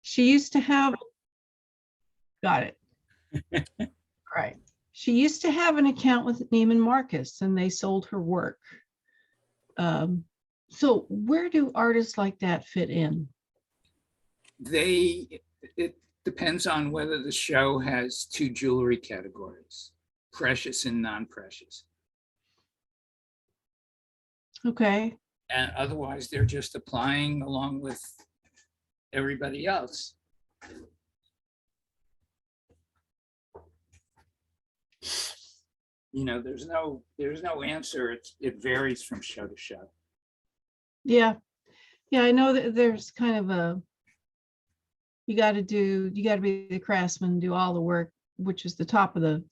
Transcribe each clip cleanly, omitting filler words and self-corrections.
She used to have, got it. Right. She used to have an account with Neiman Marcus and they sold her work. So where do artists like that fit in? It depends on whether the show has two jewelry categories, precious and non-precious. Okay. And otherwise, they're just applying along with everybody else. You know, there's no answer. It varies from show to show. Yeah. Yeah, I know that there's kind of you got to be the craftsman, do all the work, which is the top of the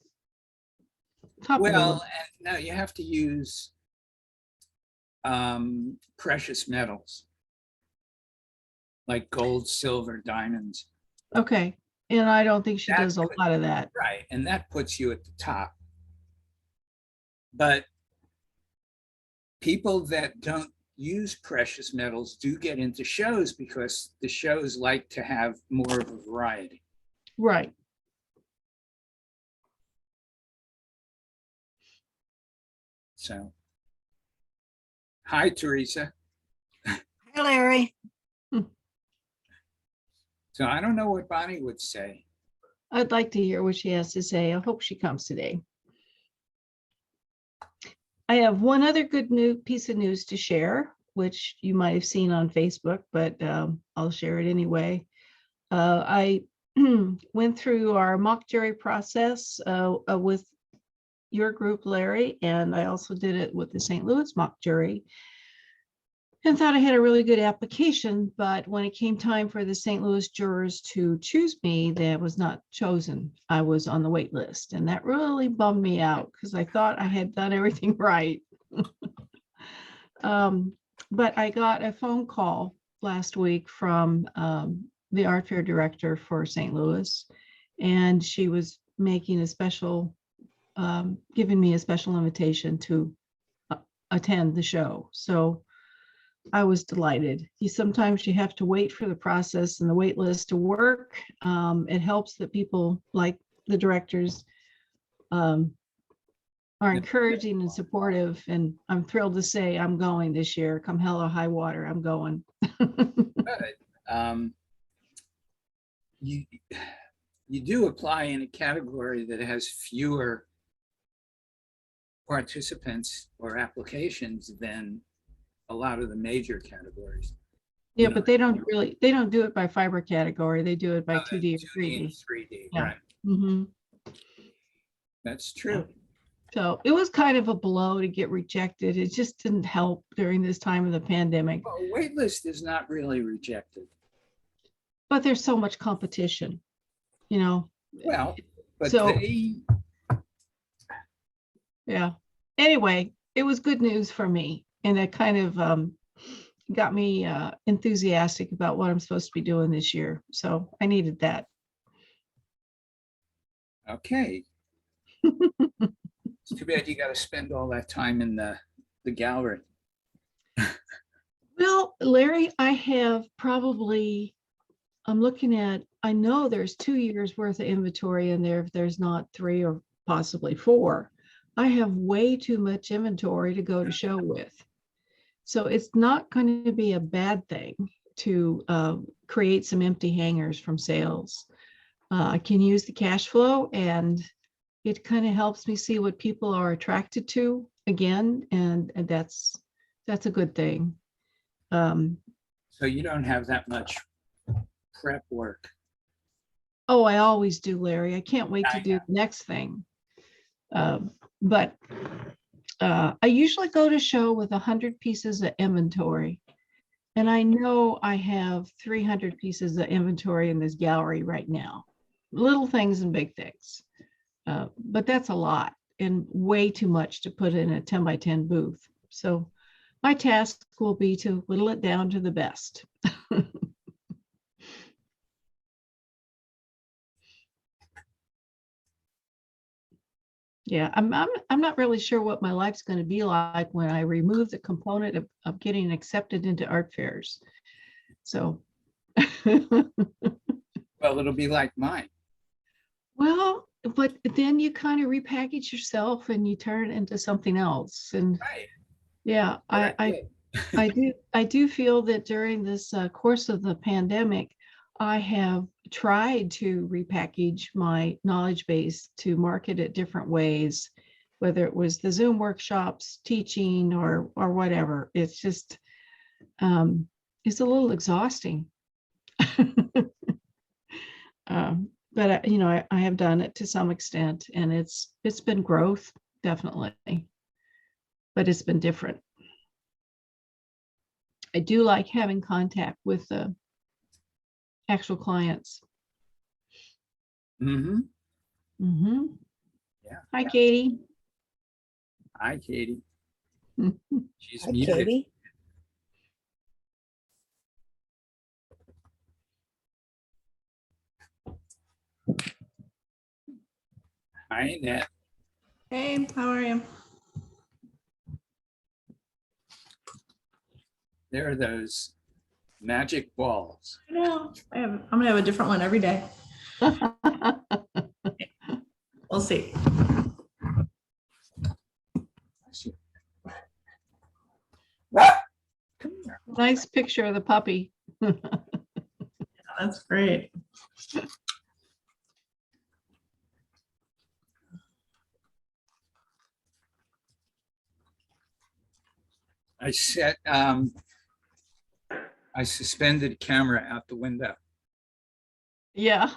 Well, list. and now you have to use precious metals like gold, silver, diamonds. Okay. And I don't think she That does a lot of that. Right. And that puts you at the top. But people that don't use precious metals do get into shows because the shows like to have more of a variety. Right. So, hi, Teresa. Hi, Larry. So I don't know what Bonnie would say. I'd like to hear what she has to say. I hope she comes today. I have one other good piece of news to share, which you might have seen on Facebook, but I'll share it anyway. I went through our mock jury process with your group, Larry, and I also did it with the St. Louis mock jury and thought I had a really good application, but when it came time for the St. Louis jurors to choose me, that was not chosen. I was on the wait list, and that really bummed me out because I thought I had done everything right. But I got a phone call last week from the art fair director for St. Louis, and she was making a special, giving me a special invitation to attend the show. So I was delighted. Sometimes you have to wait for the process and the wait list to work. It helps that people like the directors are encouraging and supportive. And I'm thrilled to say I'm going this year. Come hell or high water, I'm going. You do apply in a category that has fewer participants or applications than a lot of the major categories. Yeah, but they don't do it by fiber category. They do it by 2D or 3D. 3D, Yeah. right. Mm-hmm. That's true. So it was kind of a blow to get rejected. It just didn't help during this time of the pandemic. Well, a wait list is not really rejected. But there's so much competition, you know. Well, but so, yeah. Anyway, it was good news for me. And it kind of got me enthusiastic about what I'm supposed to be doing this year. So I needed that. Okay. It's too bad you got to spend all that time in the gallery. Well, Larry, I have probably, I'm looking at, I know there's 2 years worth of inventory in there if there's not 3 or possibly 4. I have way too much inventory to go to show with. So it's not going to be a bad thing to create some empty hangers from sales. I can use the cash flow and it kind of helps me see what people are attracted to again. And that's a good thing. So you don't have that much prep work. Oh, I always do, Larry. I can't wait to do the next thing. But I usually go to show with 100 pieces of inventory. And I know I have 300 pieces of inventory in this gallery right now. Little things and big things. But that's a lot and way too much to put in a 10 by 10 booth. So my task will be to whittle it down to the best. Yeah, I'm not really sure what my life's going to be like when I remove the component of getting accepted into art fairs. So Well, it'll be like mine. Well, but then you kind of repackage yourself and you turn it into something else. And Right. yeah, What I did. I do feel that during this course of the pandemic, I have tried to repackage my knowledge base to market it different ways, whether it was the Zoom workshops, teaching, or whatever. It's just it's a little exhausting. But I have done it to some extent, and it's been growth, definitely, but it's been different. I do like having contact with the actual clients. Mm-hmm. Mm-hmm. Yeah. Hi, Katie. Hi, Katie. She's Hi, muted. Katie. Hi, Annette. Hey, how are you? There are those magic balls. I know. I'm gonna have a different one every day. We'll see. Come here. Nice picture of the puppy. That's great. I set, I suspended a camera out the window. Yeah.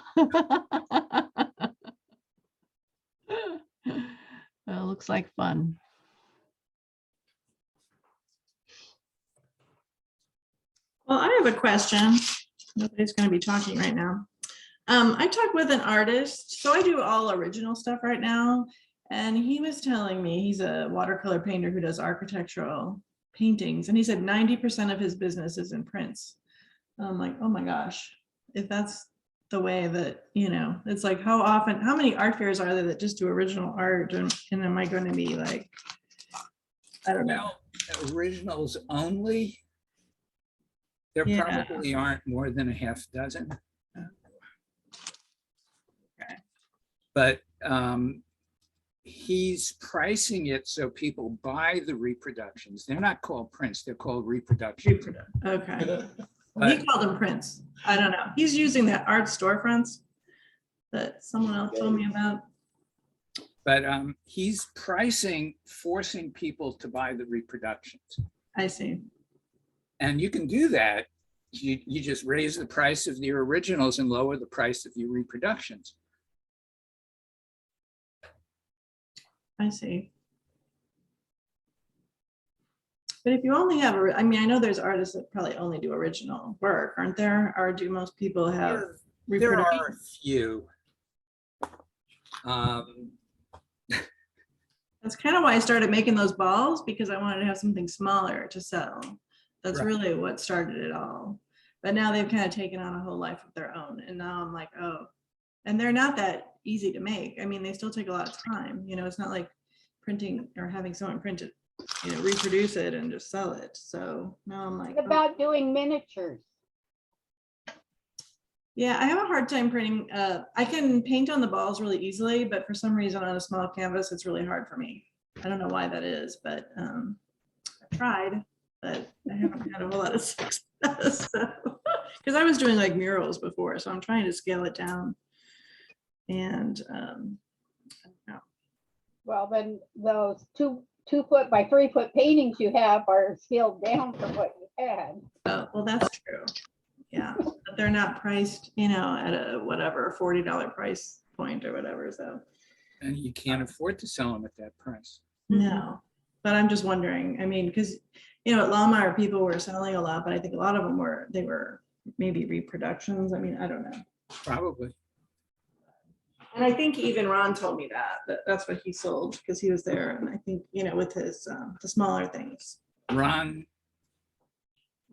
Well, looks like fun. Well, I have a question. Nobody's going to be talking right now. I talked with an artist, so I do all original stuff right now. And he was telling me he's a watercolor painter who does architectural paintings. And he said 90% of his business is in prints. I'm like, oh my gosh, if that's the way that, it's like how many art fairs are there that just do original art? And am I going to be like, I don't know. Well, originals only. There Yeah. probably aren't more than a half dozen. Okay. But he's pricing it so people buy the reproductions. They're not called prints, they're called reproductions. Okay. Well, he called them prints. I don't know. He's using that art storefronts that someone else told me about. But he's pricing, forcing people to buy the reproductions. I see. And you can do that. You just raise the price of the originals and lower the price of your reproductions. I see. But if you only have, I mean, I know there's artists that probably only do original work, aren't there? Or do most people have There are a reproduction? few. That's kind of why I started making those balls, because I wanted to have something smaller to sell. That's Right. really what started it all. But now they've kind of taken on a whole life of their own. And now I'm like, oh, and they're not that easy to make. I mean, they still take a lot of time. It's not like printing or having someone print it, reproduce it and just sell it. So now I'm like, What about doing miniatures? yeah, I have a hard time printing. I can paint on the balls really easily, but for some reason on a small canvas, it's really hard for me. I don't know why that is, but I tried, but I haven't had a whole lot of success. Because I was doing like murals before, so I'm trying to scale it down. And I don't know. Well, then those 2 foot by 3 foot paintings you have are scaled down from what you had. Oh, well, that's true. Yeah, but they're not priced, at a whatever $40 price point or whatever. So And you can't afford to sell them at that price. no, but I'm just wondering. I mean, because at Lawmeyer people were selling a lot, but I think a lot of them were maybe reproductions. I mean, I don't know. Probably. And I think even Ron told me that's what he sold because he was there. And I think with his the smaller things. Ron,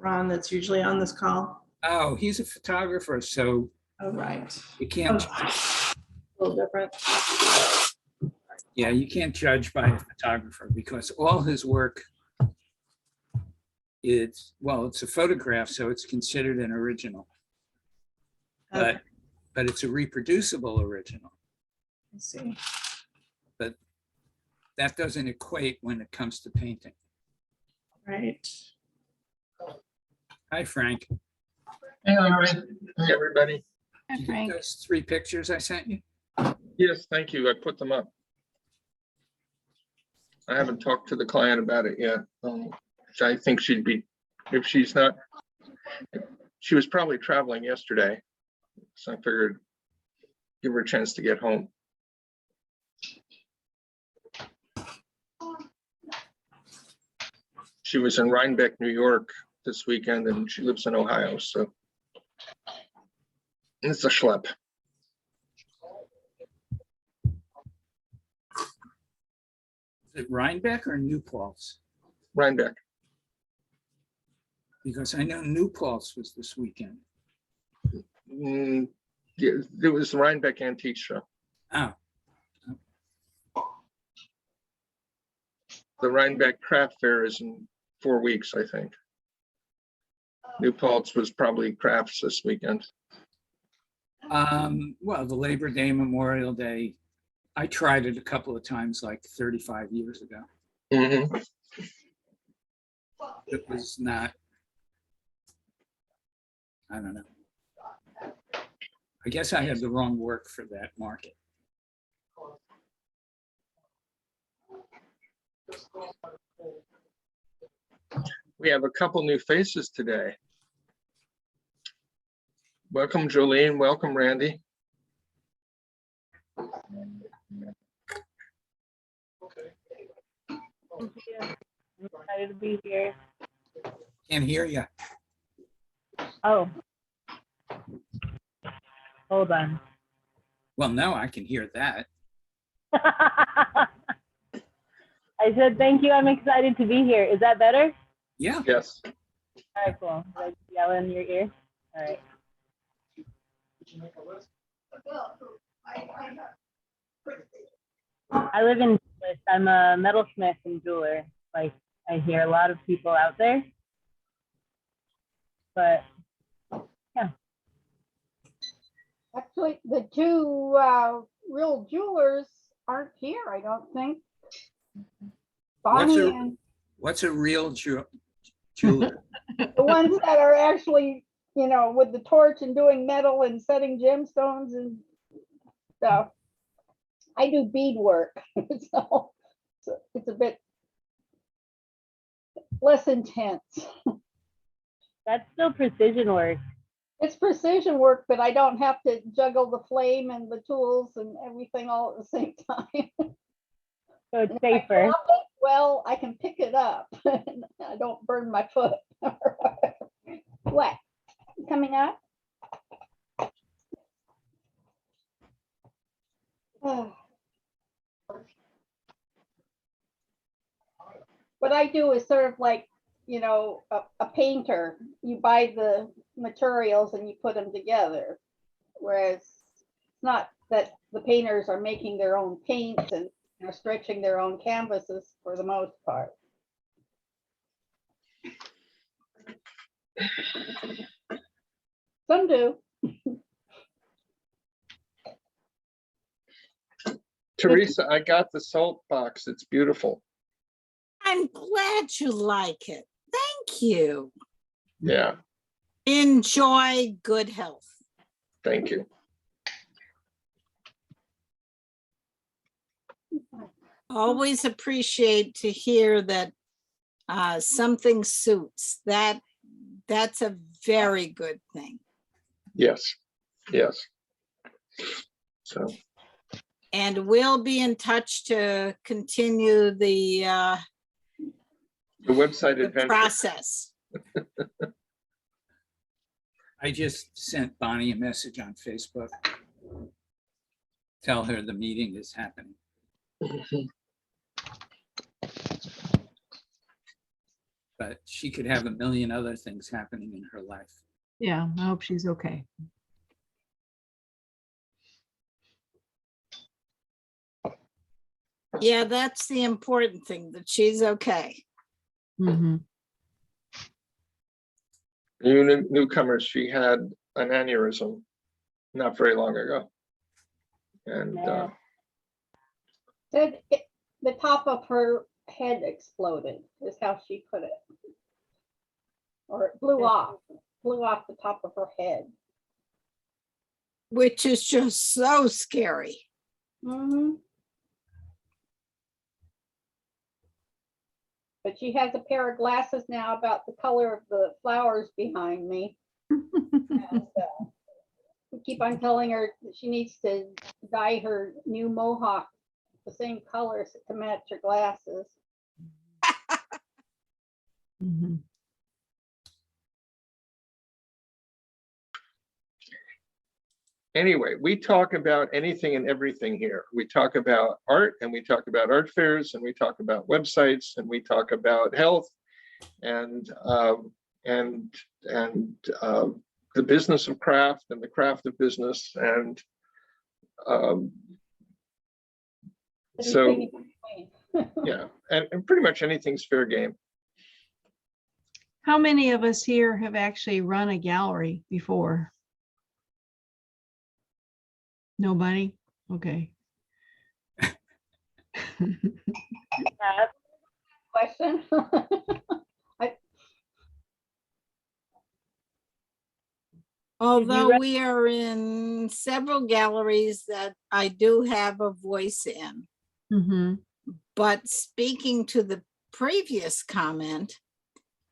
That's usually on this call. oh, he's a photographer, so Oh, right. you can't, A little different. yeah, you can't judge by a photographer because all his work it's a photograph, so it's considered an original. Okay. but it's a reproducible original. I see. But that doesn't equate when it comes to painting. Right. Hi, Frank. Hey, Larry. Hey, everybody. Hi, Did you Frank. get those 3 pictures I sent you? Yes, thank you. I put them up. I haven't talked to the client about it yet. I think she'd be, if she's not, she was probably traveling yesterday. So I figured give her a chance to get home. She was in Rhinebeck, New York this weekend, and she lives in Ohio, so it's a schlep. Is it Rhinebeck or New Paltz? Rhinebeck. Because I know New Paltz was this weekend. Yeah, it was the Rhinebeck Antique Show. Oh, The Rhinebeck Craft Fair is in 4 weeks, I think. New Paltz was probably crafts this weekend. well, the Labor Day, Memorial Day, I tried it a couple of times, like 35 years ago. Mhm. It was not, I don't know. I guess I had the wrong work for that market. We have a couple new faces today. Welcome, Jolene. Welcome, Randy. I'm excited to be here. Can't hear you. Oh. Hold on. Well, no, I can hear that. I said, thank you. I'm excited to be here. Is that better? Yeah. Yes. All right, cool. Did I yell in your ear? All right. I live in Dallas. I'm a metalsmith and jeweler. Like, I hear a lot of people out there. But Actually, the two real jewelers aren't here, I don't think. Bonnie and What's a real jeweler? the ones that are actually, with the torch and doing metal and setting gemstones and stuff. I do beadwork, so it's a bit less intense. that's still precision work. It's precision work, but I don't have to juggle the flame and the tools and everything all at the same time. So it's If I safer. drop it, well, I can pick it up. I don't burn my foot. What? Coming up? What I do is sort of like, a painter. You buy the materials and you put them together. Whereas it's not that the painters are making their own paints and stretching their own canvases for the most part. Some do. Teresa, I got the salt box. It's beautiful. I'm glad you like it. Thank you. Yeah, Enjoy good health. thank you. Always appreciate to hear that something suits. That's a very good thing. Yes, yes. So, And we'll be in touch to continue the the website adventure. process. I just sent Bonnie a message on Facebook. Tell her the meeting is happening. But she could have a million other things happening in her life. Yeah, I hope she's okay. Yeah, that's the important thing, that she's okay. Mhm. You newcomers, she had an aneurysm not very long ago. And Yeah. Said the top of her head exploded, is how she put it. Or it blew off the top of her head. which is just so scary. Mhm. But she has a pair of glasses now about the color of the flowers behind me. And, we keep on telling her that she needs to dye her new mohawk the same colors to match her glasses. Mhm. anyway, we talk about anything and everything here. We talk about art, and we talk about art fairs, and we talk about websites, and we talk about health, and the business of craft and the craft of business, and so Anything in between. yeah, and pretty much anything's fair game. How many of us here have actually run a gallery before? Nobody? Okay. Question. Although we are in several galleries that I do have a voice in. Mm-hmm. But speaking to the previous comment,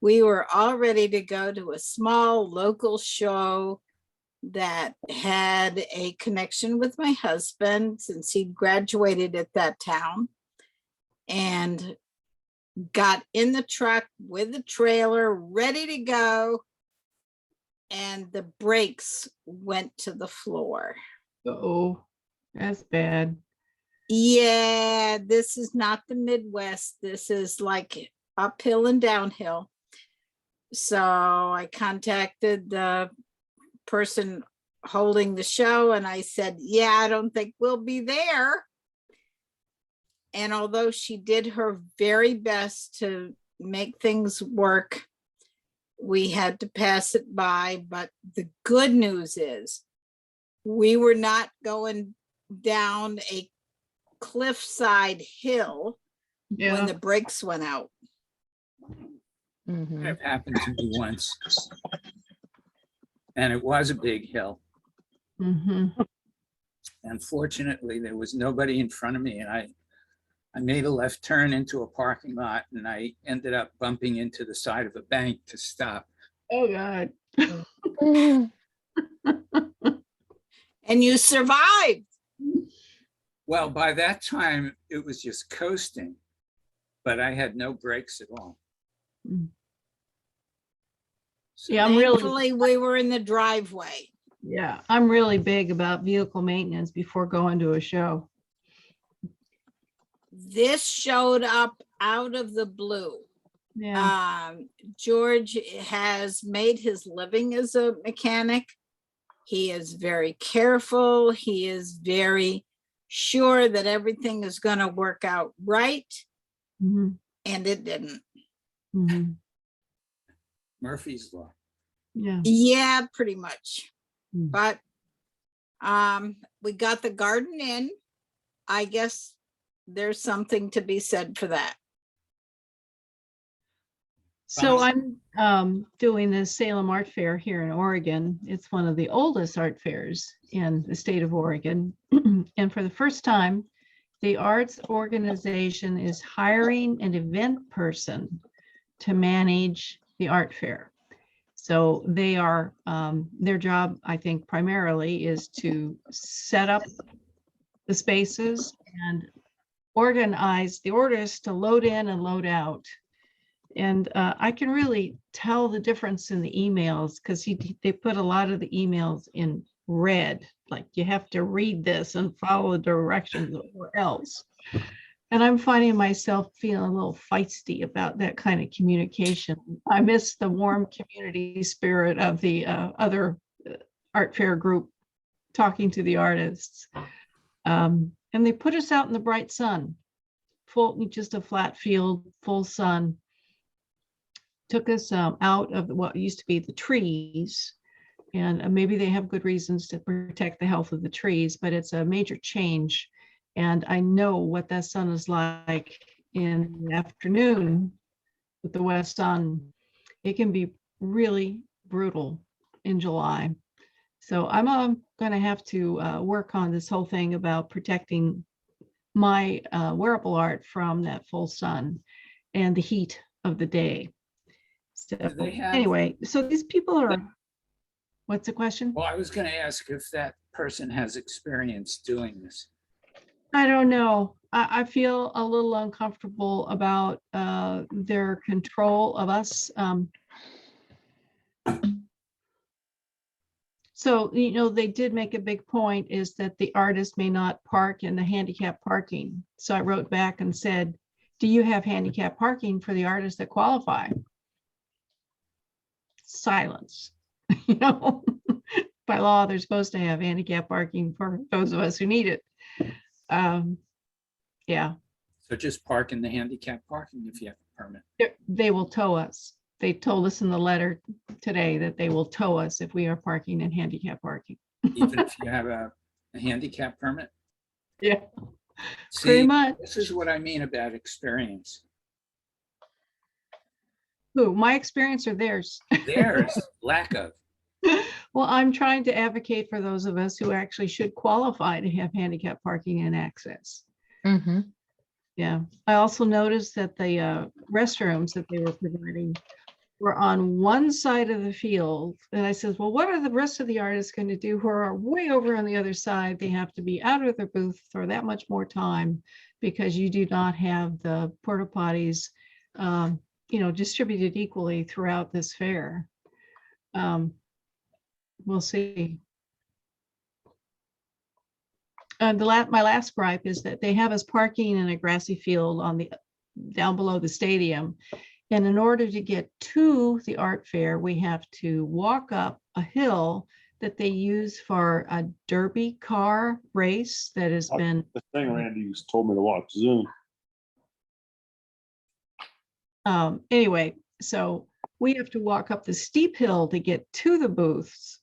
we were all ready to go to a small local show that had a connection with my husband since he graduated at that town, and got in the truck with the trailer ready to go, and the brakes went to the floor. Oh, that's bad. Yeah, this is not the Midwest. This is like uphill and downhill. So I contacted the person holding the show and I said, yeah, I don't think we'll be there. And although she did her very best to make things work, we had to pass it by. But the good news is we were not going down a cliffside hill when Yeah. the brakes went out. Mhm. It happened to me once. And it was a big hill. Mhm. Unfortunately, there was nobody in front of me, and I made a left turn into a parking lot, and I ended up bumping into the side of a bank to stop. Oh, God. And you survived. Well, by that time, it was just coasting, but I had no brakes at all. Mm. So Yeah, I'm really, Thankfully, we were in the driveway. yeah, I'm really big about vehicle maintenance before going to a show. This showed up out of the blue. Yeah. George has made his living as a mechanic. He is very careful. He is very sure that everything is going to work out right. Mhm. And it didn't. Mhm. Murphy's Law. Yeah. Yeah, pretty much. Mm. But we got the garden in. I guess there's something to be said for that. So Fine. I'm doing the Salem Art Fair here in Oregon. It's one of the oldest art fairs in the state of Oregon. And for the first time, the arts organization is hiring an event person to manage the art fair. So they are, their job, I think, primarily is to set up the spaces and organize the orders to load in and load out. And I can really tell the difference in the emails because they put a lot of the emails in red, like you have to read this and follow the directions or else. And I'm finding myself feeling a little feisty about that kind of communication. I miss the warm community spirit of the other art fair group talking to the artists. And they put us out in the bright sun, just a flat field, full sun. Took us out of what used to be the trees And maybe they have good reasons to protect the health of the trees, but it's a major change. And I know what that sun is like in the afternoon with the west sun. It can be really brutal in July. So I'm going to have to work on this whole thing about protecting my wearable art from that full sun and the heat of the day. So Do they have- anyway, so these people are, what's the question? Well, I was going to ask if that person has experience doing this. I don't know. I feel a little uncomfortable about their control of us. So, you know, they did make a big point is that the artist may not park in the handicap parking. So I wrote back and said, do you have handicap parking for the artists that qualify? Silence. You know, by law, they're supposed to have handicap parking for those of us who need it. Yeah, So just park in the handicap parking if you have a permit. they will tow us. They told us in the letter today that they will tow us if we are parking in handicap parking. Even if you have a handicap permit. Yeah, pretty See, much. this is what I mean about experience. Who, my experience or theirs? There's lack of. Well, I'm trying to advocate for those of us who actually should qualify to have handicap parking and access. Yeah, I also noticed that the restrooms that they were providing were on one side of the field. And I said, well, what are the rest of the artists going to do who are way over on the other side? They have to be out of their booth for that much more time because you do not have the porta potties, you know, distributed equally throughout this fair. We'll see. And my last gripe is that they have us parking in a grassy field on the down below the stadium. And in order to get to the art fair, we have to walk up a hill that they use for a derby car race that has been. The thing Randy told me to watch Zoom. Anyway, so we have to walk up the steep hill to get to the booths.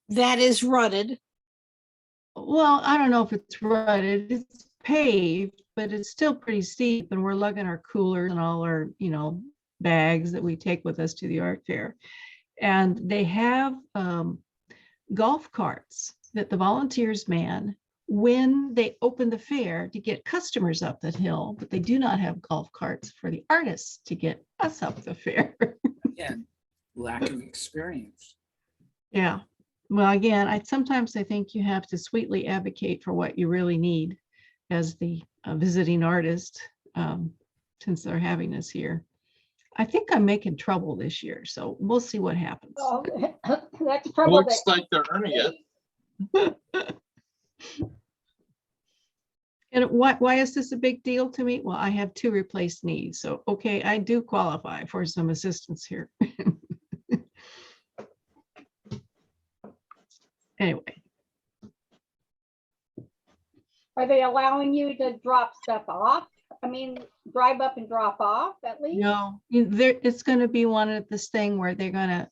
That is rutted. Well, I don't know if it's rutted, it's paved, but it's still pretty steep and we're lugging our coolers and all our, you know, bags that we take with us to the art fair. And they have golf carts that the volunteers man when they open the fair to get customers up that hill, but they do not have golf carts for the artists to get us up the fair. Again, lack of experience. Yeah. Well, again, sometimes I think you have to sweetly advocate for what you really need as the visiting artist, since they're having us here. I think I'm making trouble this year, so we'll see what happens. Oh, that's trouble. Looks like they're earning it. And why is this a big deal to me? Well, I have 2 replaced knees, so okay, I do qualify for some assistance here. Anyway. Are they allowing you to drop stuff off? I mean, drive up and drop off at least? No, it's going to be one of this thing where they're going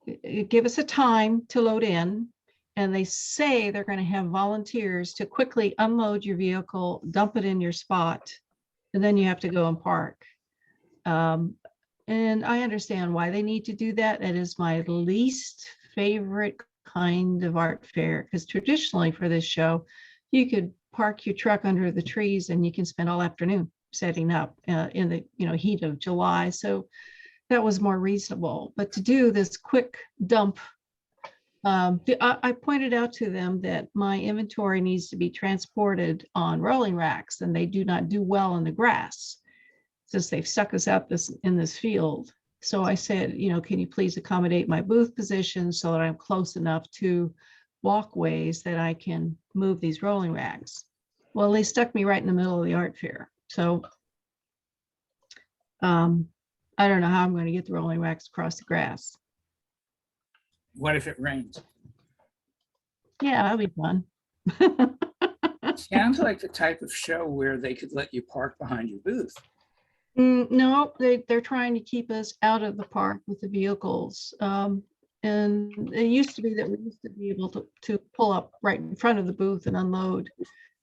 to give us a time to load in, and they say they're going to have volunteers to quickly unload your vehicle, dump it in your spot, and then you have to go and park. And I understand why they need to do that. It is my least favorite kind of art fair, because traditionally for this show, you could park your truck under the trees and you can spend all afternoon setting up in the heat of July. So that was more reasonable. But to do this quick dump, I pointed out to them that my inventory needs to be transported on rolling racks, and they do not do well in the grass since they've stuck us out in this field. So I said, can you please accommodate my booth position so that I'm close enough to walkways that I can move these rolling racks. Well, they stuck me right in the middle of the art fair. So I don't know how I'm going to get the rolling racks across the grass. What if it rains? Yeah, that'll be fun. Sounds like the type of show where they could let you park behind your booth. No, they're trying to keep us out of the park with the vehicles. And it used to be that we used to be able to pull up right in front of the booth and unload,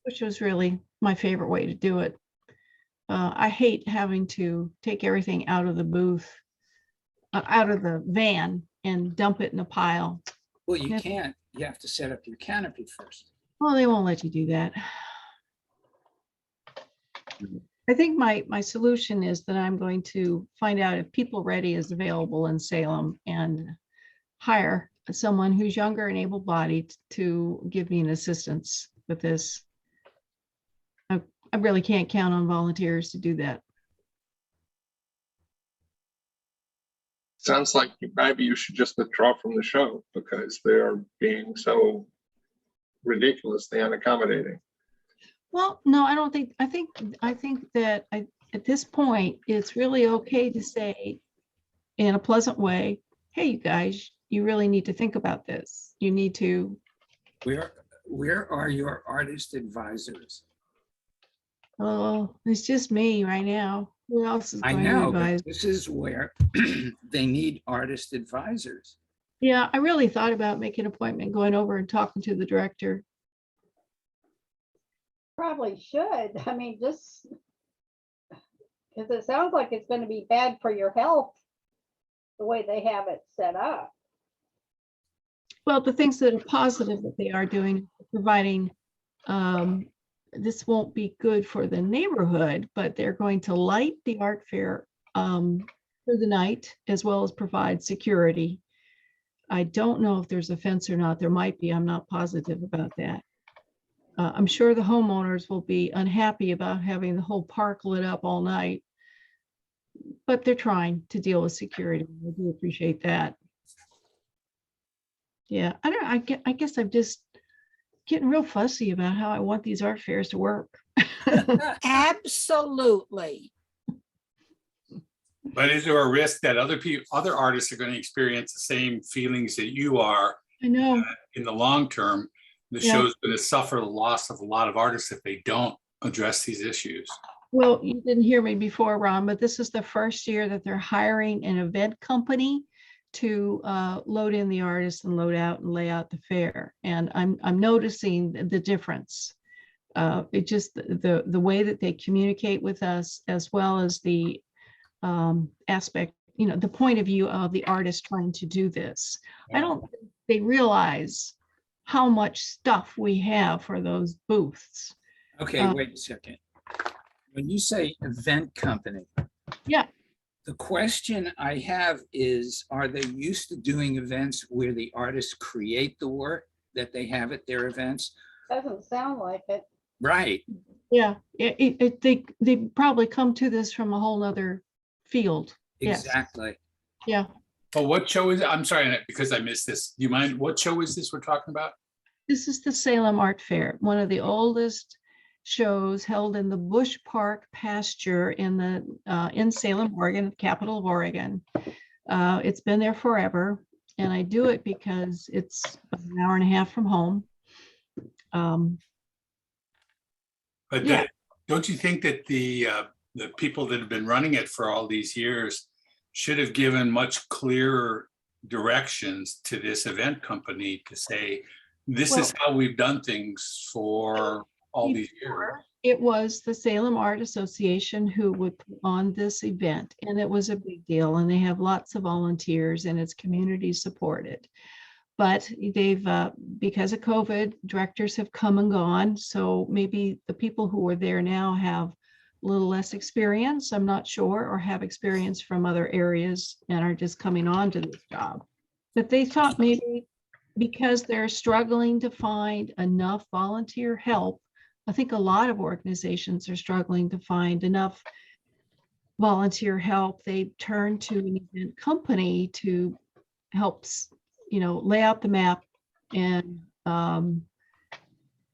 which was really my favorite way to do it. I hate having to take everything out of the booth, out of the van and dump it in a pile. Well, you Yeah. can't. You have to set up your canopy first. Well, they won't let you do that. I think my solution is that I'm going to find out if People Ready is available in Salem and hire someone who's younger and able-bodied to give me an assistance with this. I really can't count on volunteers to do that. Sounds like maybe you should just withdraw from the show because they're being so ridiculously unaccommodating. Well, no, I don't think, I think that at this point, it's really okay to say in a pleasant way, hey, you guys, you really need to think about this. You need to, Where are your artist advisors? oh, it's just me right now. Who else is I going to know, but advise? this is where they need artist advisors. Yeah, I really thought about making an appointment, going over and talking to the director. Probably should. I mean, just because it sounds like it's going to be bad for your health, the way they have it set up. Well, the things that are positive that they are doing, providing, this won't be good for the neighborhood, but they're going to light the art fair through the night, as well as provide security. I don't know if there's a fence or not. There might be. I'm not positive about that. I'm sure the homeowners will be unhappy about having the whole park lit up all night, but they're trying to deal with security. I do appreciate that. Yeah, I guess I'm just getting real fussy about how I want these art fairs to work. Absolutely. But is there a risk that other artists are going to experience the same feelings that you are I know. in the long term? The Yeah. show's going to suffer the loss of a lot of artists if they don't address these issues. Well, you didn't hear me before, Ron, but this is the first year that they're hiring an event company to load in the artists and load out and lay out the fair. And I'm noticing the difference. It just the way that they communicate with us, as well as the aspect, you know, the point of view of the artist trying to do this. I don't think they realize how much stuff we have for those booths. Okay, wait a second. When you say event company. Yeah. The question I have is, are they used to doing events where the artists create the work that they have at their events? Doesn't sound like it. Right. Yeah, they probably come to this from a whole nother field. Yes. Exactly. Yeah, But what show is it? I'm sorry, because I missed this. Do you mind? What show is this we're talking about? this is the Salem Art Fair, one of the oldest shows held in the Bush Park pasture in Salem, Oregon, the capital of Oregon. It's been there forever, and I do it because it's about an hour and a half from home. But Yeah. don't you think that the people that have been running it for all these years should have given much clearer directions to this event company to say, this is how we've done things for all these years? It was the Salem Art Association who would put on this event, and it was a big deal, and they have lots of volunteers, and it's community supported. But they've, because of COVID, directors have come and gone, so maybe the people who are there now have a little less experience, I'm not sure, or have experience from other areas and are just coming on to this job. But they thought maybe because they're struggling to find enough volunteer help, I think a lot of organizations are struggling to find enough volunteer help. They turn to an event company to help, you know, lay out the map and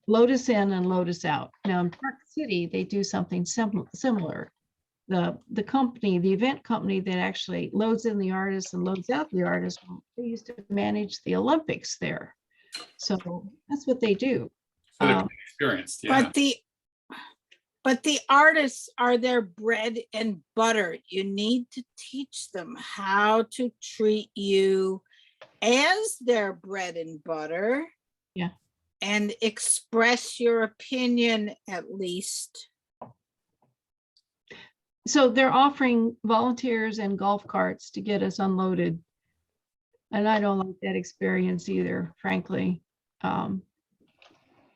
load us in and load us out. Now in Park City, they do something similar. The company, the event company that actually loads in the artists and loads out the artists, they used to manage the Olympics there. So that's what they do. So they're experienced, yeah. But the artists are their bread and butter. You need to teach them how to treat you as their bread and butter. Yeah. And express your opinion at least. So they're offering volunteers and golf carts to get us unloaded. And I don't like that experience either, frankly. Well,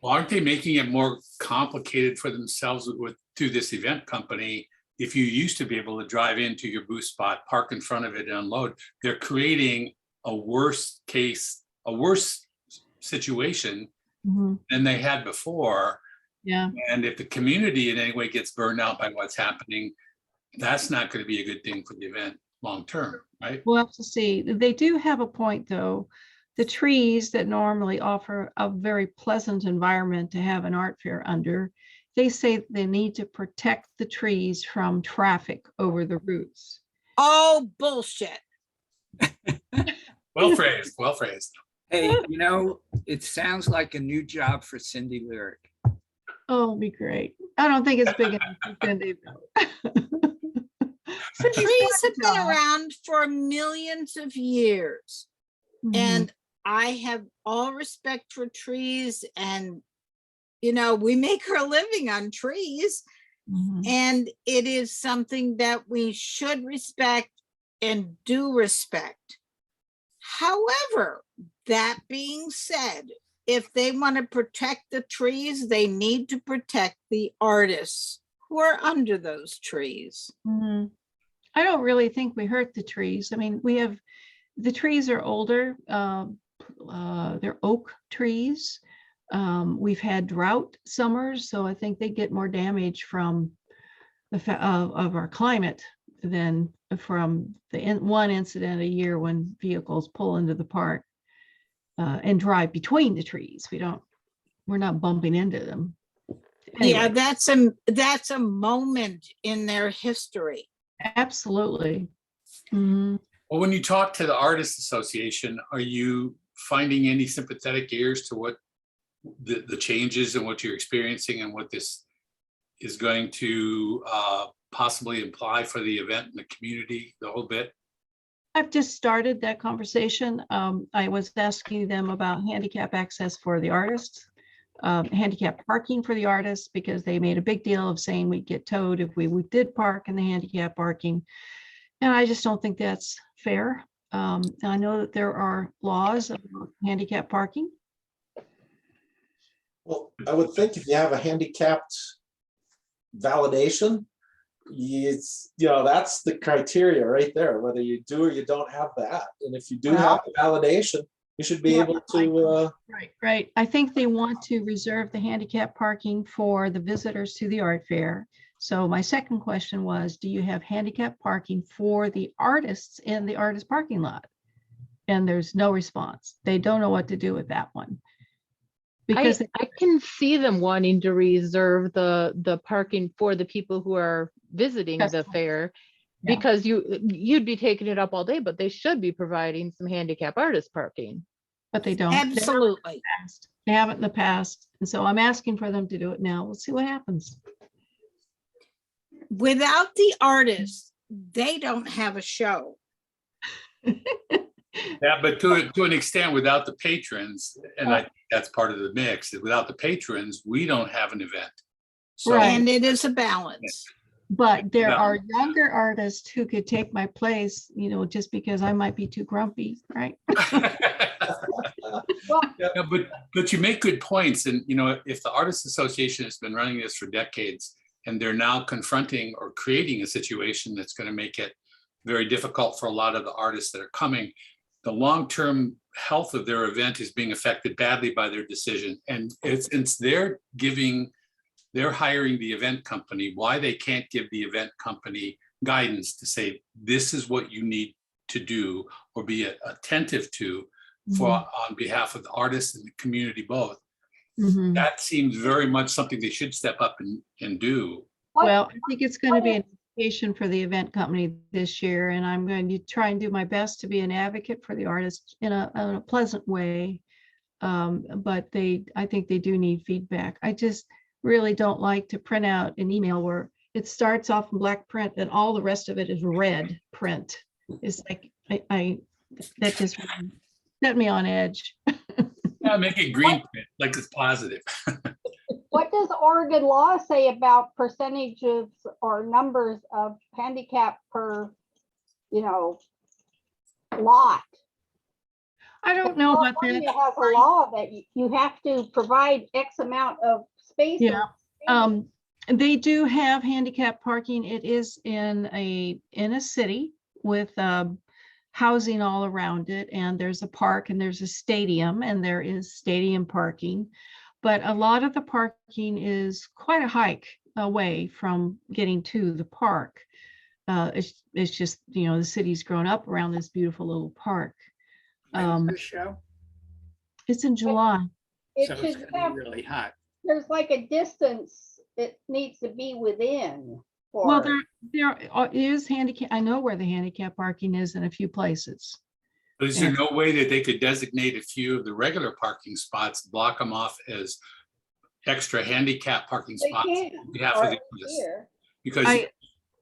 aren't they making it more complicated for themselves through this event company? If you used to be able to drive into your booth spot, park in front of it and unload, they're creating a worse situation Mhm. than they had before. Yeah. And if the community in any way gets burned out by what's happening, that's not going to be a good thing for the event long-term, right? We'll have to see. They do have a point, though. The trees that normally offer a very pleasant environment to have an art fair under, they say they need to protect the trees from traffic over the routes. Oh, bullshit. Well phrased, well phrased. Hey, it sounds like a new job for Cindy Lyric. Oh, it'd be great. I don't think it's big enough for Cindy, though. Trees have been around for millions of years. Mhm. And I have all respect for trees, and we make our living on trees, Mhm. and it is something that we should respect and do respect. However, that being said, if they want to protect the trees, they need to protect the artists who are under those trees. Mhm. I don't really think we hurt the trees. I mean, the trees are older. They're oak trees. We've had drought summers, so I think they get more damage from of our climate than from the one incident a year when vehicles pull into the park and drive between the trees. We're not bumping into them. Yeah, Anyway. that's a moment in their history. Absolutely. Mhm. Well, when you talk to the Artists Association, are you finding any sympathetic ears to what the changes and what you're experiencing and what this is going to possibly imply for the event and the community, the whole bit? I've just started that conversation. I was asking them about handicap access for the artists, handicap parking for the artists, because they made a big deal of saying we'd get towed if we did park in the handicap parking. And I just don't think that's fair. I know that there are laws about handicap parking. Well, I would think if you have a handicapped validation, that's the criteria right there, whether you do or you don't have that. And if you do have the validation, you should be able to. Right. I think they want to reserve the handicap parking for the visitors to the art fair. So my second question was, do you have handicap parking for the artists in the artist parking lot? And there's no response. They don't know what to do with that one. Because I can see them wanting to reserve the parking for the people who are visiting the fair, Yeah. because you'd be taking it up all day, but they should be providing some handicap artist parking. But they don't. Absolutely. They haven't in the past. And so I'm asking for them to do it now. We'll see what happens. Without the artists, they don't have a show. Yeah, but to an extent, without the patrons, and I think that's part of the mix, without the patrons, we don't have an event. So, Right. And it is a balance. But there Yeah. are younger artists who could take my place, just because I might be too grumpy, right? Yeah, but you make good points. And, if the Artists Association has been running this for decades and they're now confronting or creating a situation that's going to make it very difficult for a lot of the artists that are coming, the long-term health of their event is being affected badly by their decision. And it's they're hiring the event company, why they can't give the event company guidance to say, this is what you need to do or be attentive to on behalf of the artists and the community both. Mhm. That seems very much something they should step up and do. Well, I think it's going to be an invitation for the event company this year, and I'm going to try and do my best to be an advocate for the artists in a pleasant way. But I think they do need feedback. I just really don't like to print out an email where it starts off in black print and all the rest of it is red print. It's like that just set me on edge. Yeah, make it green, like it's positive. What does Oregon law say about percentages or numbers of handicap per, lot? I don't know about California that. has a law that you have to provide X amount of spaces. Yeah. They do have handicap parking. It is in a city with housing all around it, and there's a park and there's a stadium, and there is stadium parking. But a lot of the parking is quite a hike away from getting to the park. It's just, the city's grown up around this beautiful little park. When's the show? It's in July. It So it's should gonna have, be really hot. there's like a distance it needs to be within. Well, For there is handicap. I know where the handicap parking is in a few places. But is there no way that they could designate a few of the regular parking spots, block them off as extra handicap parking they spots? can, on behalf or of the it's artists? here. Because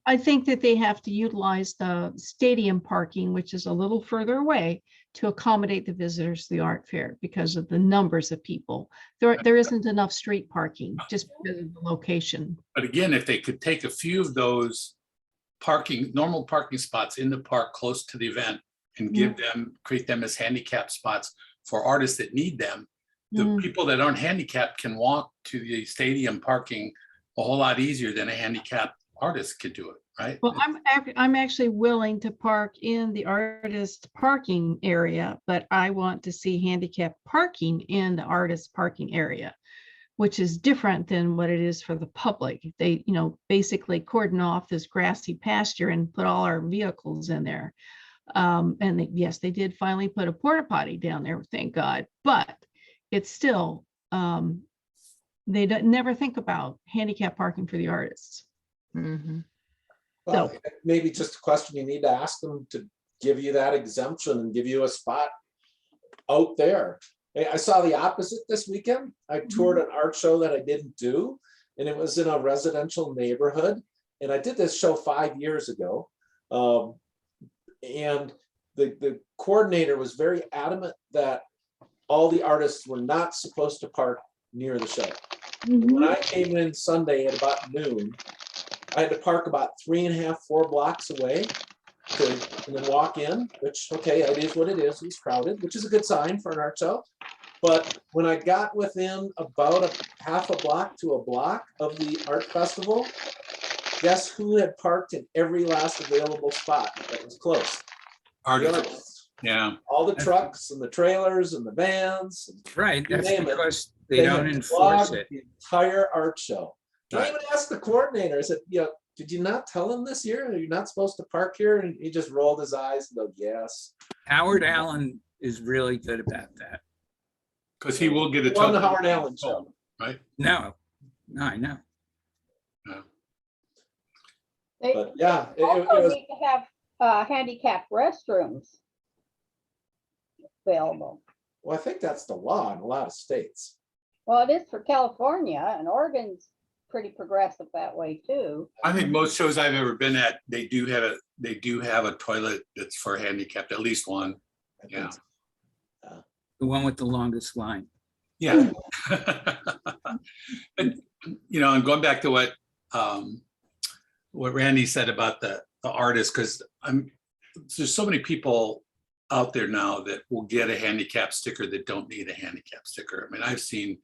I think that they have to utilize the stadium parking, which is a little further away, to accommodate the visitors to the art fair because of the numbers of people. There isn't enough street parking just because of the location. But again, if they could take a few of those normal parking spots in the park close to the event and create them as handicap spots for artists that need them, the people that aren't handicapped can walk to the stadium parking a whole lot easier than a handicapped artist could do it, right? Well, I'm actually willing to park in the artist parking area, but I want to see handicap parking in the artist parking area, which is different than what it is for the public. They, basically cordon off this grassy pasture and put all our vehicles in there. And yes, they did finally put a porta potty down there, thank God, but it's still, they never think about handicap parking for the artists. Mhm. Well, maybe just a question you need to ask them to give you that exemption and give you a spot out there. I saw the opposite this weekend. I toured an art show that I didn't do, and it was in a residential neighborhood. And I did this show 5 years ago. And the coordinator was very adamant that all the artists were not supposed to park near the show. When I came in Sunday at about noon, I had to park about 3.5, 4 blocks away and then walk in, which, okay, it is what it is. It was crowded, which is a good sign for an art show. But when I got within about a half a block to a block of the art festival, guess who had parked in every last available spot that was close? The artists. Yeah. All the trucks and the trailers and the vans. Right, You that's name it. because they don't had enforce clogged it. the entire art show. I Right. even asked the coordinator, I said, did you not tell him this year? Are you not supposed to park here? And he just rolled his eyes and go, yes. Howard Allen is really good about that. Because he will get a He won the token. Howard Allen show. Right? No, I know. They But yeah, it also was, need to have handicap restrooms available. well, I think that's the law in a lot of states. Well, it is for California, and Oregon's pretty progressive that way too. I think most shows I've ever been at, they do have a toilet that's for handicapped, at least one. I think Yeah. so. The one with the longest line. Yeah. But, and going back to what Randy said about the artist, because there's so many people out there now that will get a handicap sticker that don't need a handicap sticker. I mean, I've seen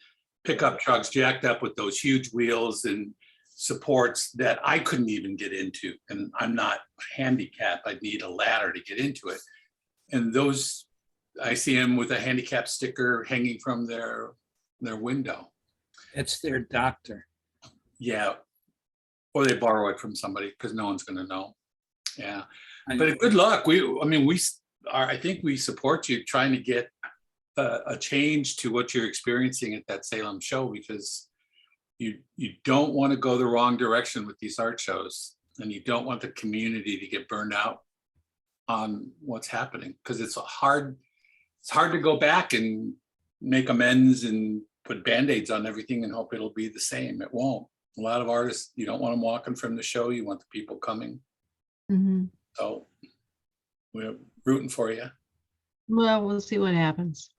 pickup trucks jacked up with those huge wheels and supports that I couldn't even get into. And I'm not handicapped. I'd need a ladder to get into it. And those, I see them with a handicap sticker hanging from their window. It's their doctor. Yeah. Or they borrow it from somebody because no one's going to know. Yeah. And- But good luck. I think we support you trying to get a change to what you're experiencing at that Salem show, because you don't want to go the wrong direction with these art shows, and you don't want the community to get burned out on what's happening, because it's hard to go back and make amends and put band-aids on everything and hope it'll be the same. It won't. A lot of artists, you don't want them walking from the show. You want the people coming. So we're rooting for you. Well, we'll see what happens.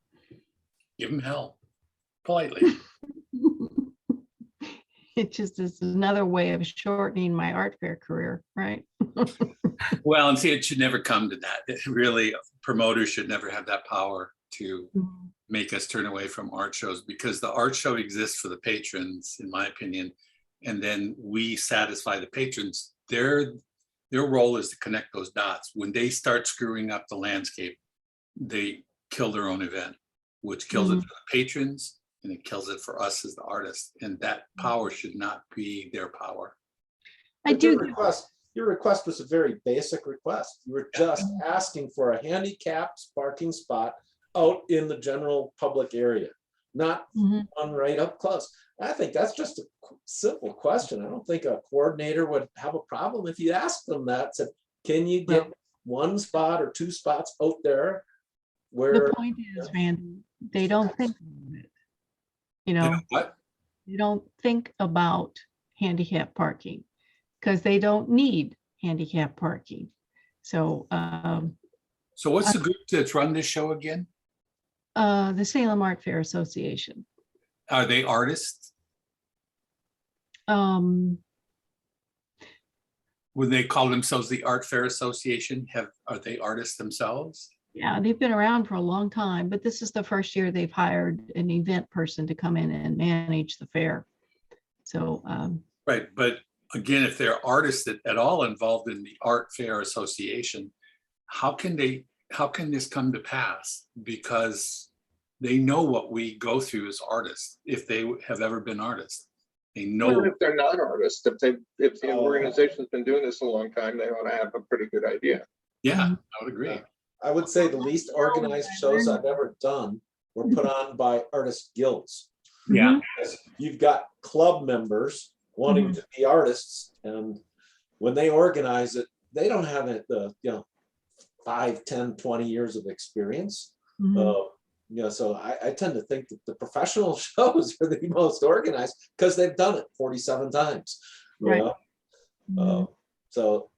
Give them hell politely. It just is another way of shortening my art fair career, right? Well, and see, it should never come to that. It really, promoters should never have that power to make us turn away from art shows, because the art show exists for the patrons, in my opinion. And then we satisfy the patrons. Their role is to connect those dots. When they start screwing up the landscape, they kill their own event, which kills it for the patrons, and it kills it for us as the artists. And that power should not be their power. I But your do. request was a very basic request. You were just asking for a handicapped parking spot out in the general public area, not one right up close. I think that's just a simple question. I don't think a coordinator would have a problem if you asked them that, said, can you get one spot or two spots out there where? The point is, Randy, they don't think about it. You know, What? you don't think about handicap parking because they don't need handicap parking. So So what's the group that's run this show again? the Salem Art Fair Association. Are they artists? Um, Would they call themselves the Art Fair Association? Are they artists themselves? yeah, they've been around for a long time, but this is the first year they've hired an event person to come in and manage the fair. So Right, but again, if they're artists at all involved in the Art Fair Association, how can this come to pass? Because they know what we go through as artists, if they have ever been artists. They know. Well, if they're not artists, if the organization's been doing this a long time, they ought to have a pretty good idea. Yeah, I would agree. I would say the least organized shows I've ever done were put on by artist guilds. Yeah. You've got club members wanting to be artists, and when they organize it, they don't have the 5, 10, 20 years of experience. So I tend to think that the professional shows are the most organized because they've done it 47 times. Right. So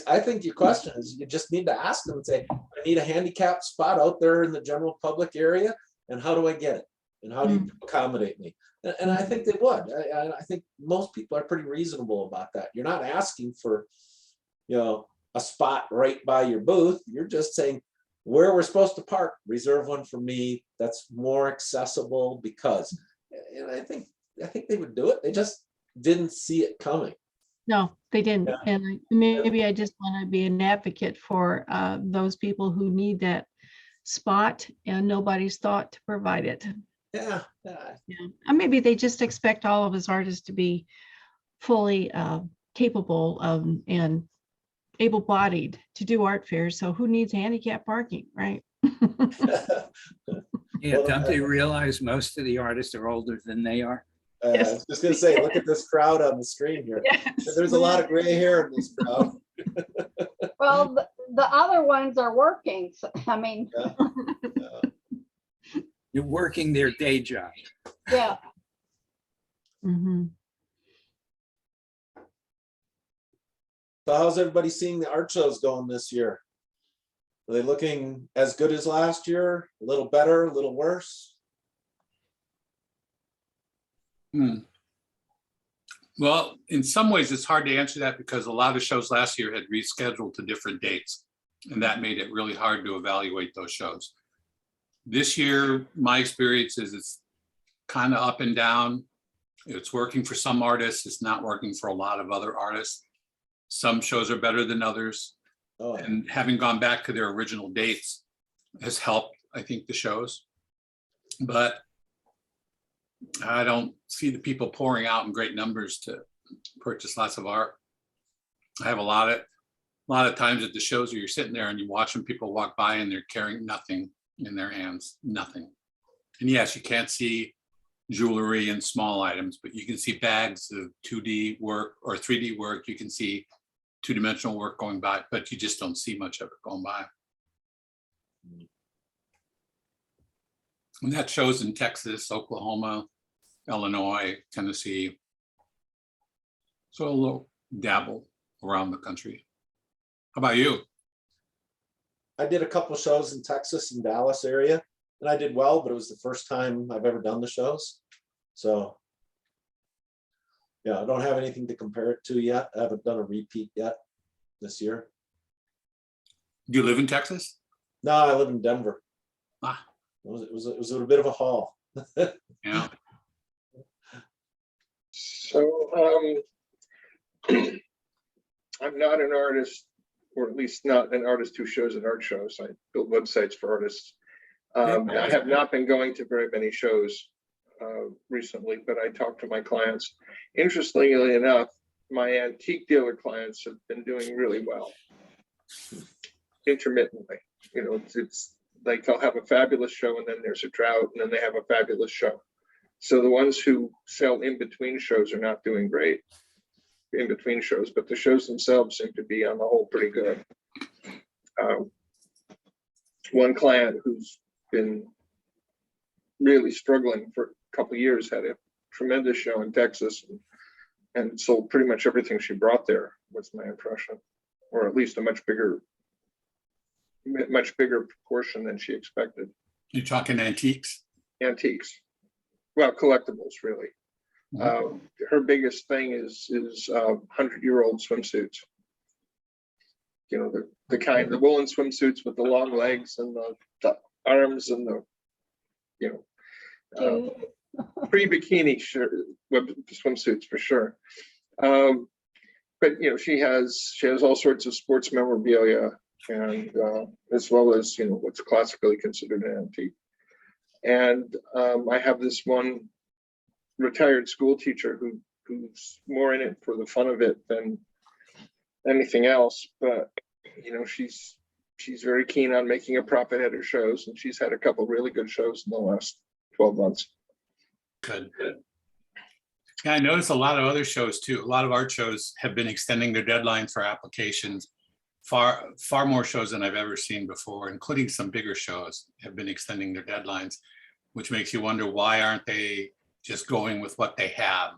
I think your question is, you just need to ask them and say, I need a handicapped spot out there in the general public area, and how do I get it? And how do you accommodate me? And I think they would. I think most people are pretty reasonable about that. You're not asking for, a spot right by your booth. You're just saying, where we're supposed to park, reserve one for me that's more accessible, because, and I think they would do it. They just didn't see it coming. no, they didn't. And maybe I just want to be an advocate for those people who need that spot and nobody's thought to provide it. Yeah. And maybe they just expect all of us artists to be fully capable of and able-bodied to do art fairs. So who needs handicap parking, right? Yeah, Well, don't they realize most of the artists are older than they are? I was just gonna say, look at this crowd on the screen here. Yes. There's a lot of gray hair in this crowd. Well, the other ones are working. So, I mean, You're working their day job. yeah. So how's everybody seeing the art shows going this year? Are they looking as good as last year? A little better, a little worse? Well, in some ways, it's hard to answer that because a lot of shows last year had rescheduled to different dates, and that made it really hard to evaluate those shows. This year, my experience is it's kind of up and down. It's working for some artists. It's not working for a lot of other artists. Some shows are better than others. Oh, And having gone back to their original dates has helped, I think, the shows. But I don't see the people pouring out in great numbers to purchase lots of art. I have a lot of times at the shows where you're sitting there and you're watching people walk by and they're carrying nothing in their hands, nothing. And yes, you can't see jewelry and small items, but you can see bags of 2D work or 3D work. You can see two-dimensional work going by, but you just don't see much of it going by. And that shows in Texas, Oklahoma, Illinois, Tennessee. So a little dabble around the country. How about you? I did a couple shows in Texas and Dallas area, and I did well, but it was the first time I've ever done the shows. So yeah, I don't have anything to compare it to yet. I haven't done a repeat yet this year. Do you live in Texas? No, I live in Denver. Ah. It was a bit of a haul. Yeah. So I'm not an artist, or at least not an artist who shows at art shows. I build websites for artists. I have not been going to very many shows recently, but I talk to my clients. Interestingly enough, my antique dealer clients have been doing really well, intermittently. You know, it's like they'll have a fabulous show and then there's a drought and then they have a fabulous show. So the ones who sell in between shows are not doing great in between shows, but the shows themselves seem to be on the whole pretty good. One client who's been really struggling for a couple of years had a tremendous show in Texas and sold pretty much everything she brought there, was my impression, or at least a much bigger proportion than she expected. You're talking antiques? Antiques, well, collectibles, really. Her biggest thing is 100-year-old swimsuits. You know, the woolen swimsuits with the long legs and the arms and the, you know, pre-bikini swimsuits for sure. But you know, she has all sorts of sports memorabilia, and as well as, you know, what's classically considered an antique. And I have this one retired school teacher who's more in it for the fun of it than anything else. But you know, she's very keen on making a profit at her shows, and she's had a couple really good shows in the last 12 months. Good. Yeah, I noticed a lot of other shows too. A lot of art shows have been extending their deadlines for applications. Far more shows than I've ever seen before, including some bigger shows have been extending their deadlines, which makes you wonder, why aren't they just going with what they have?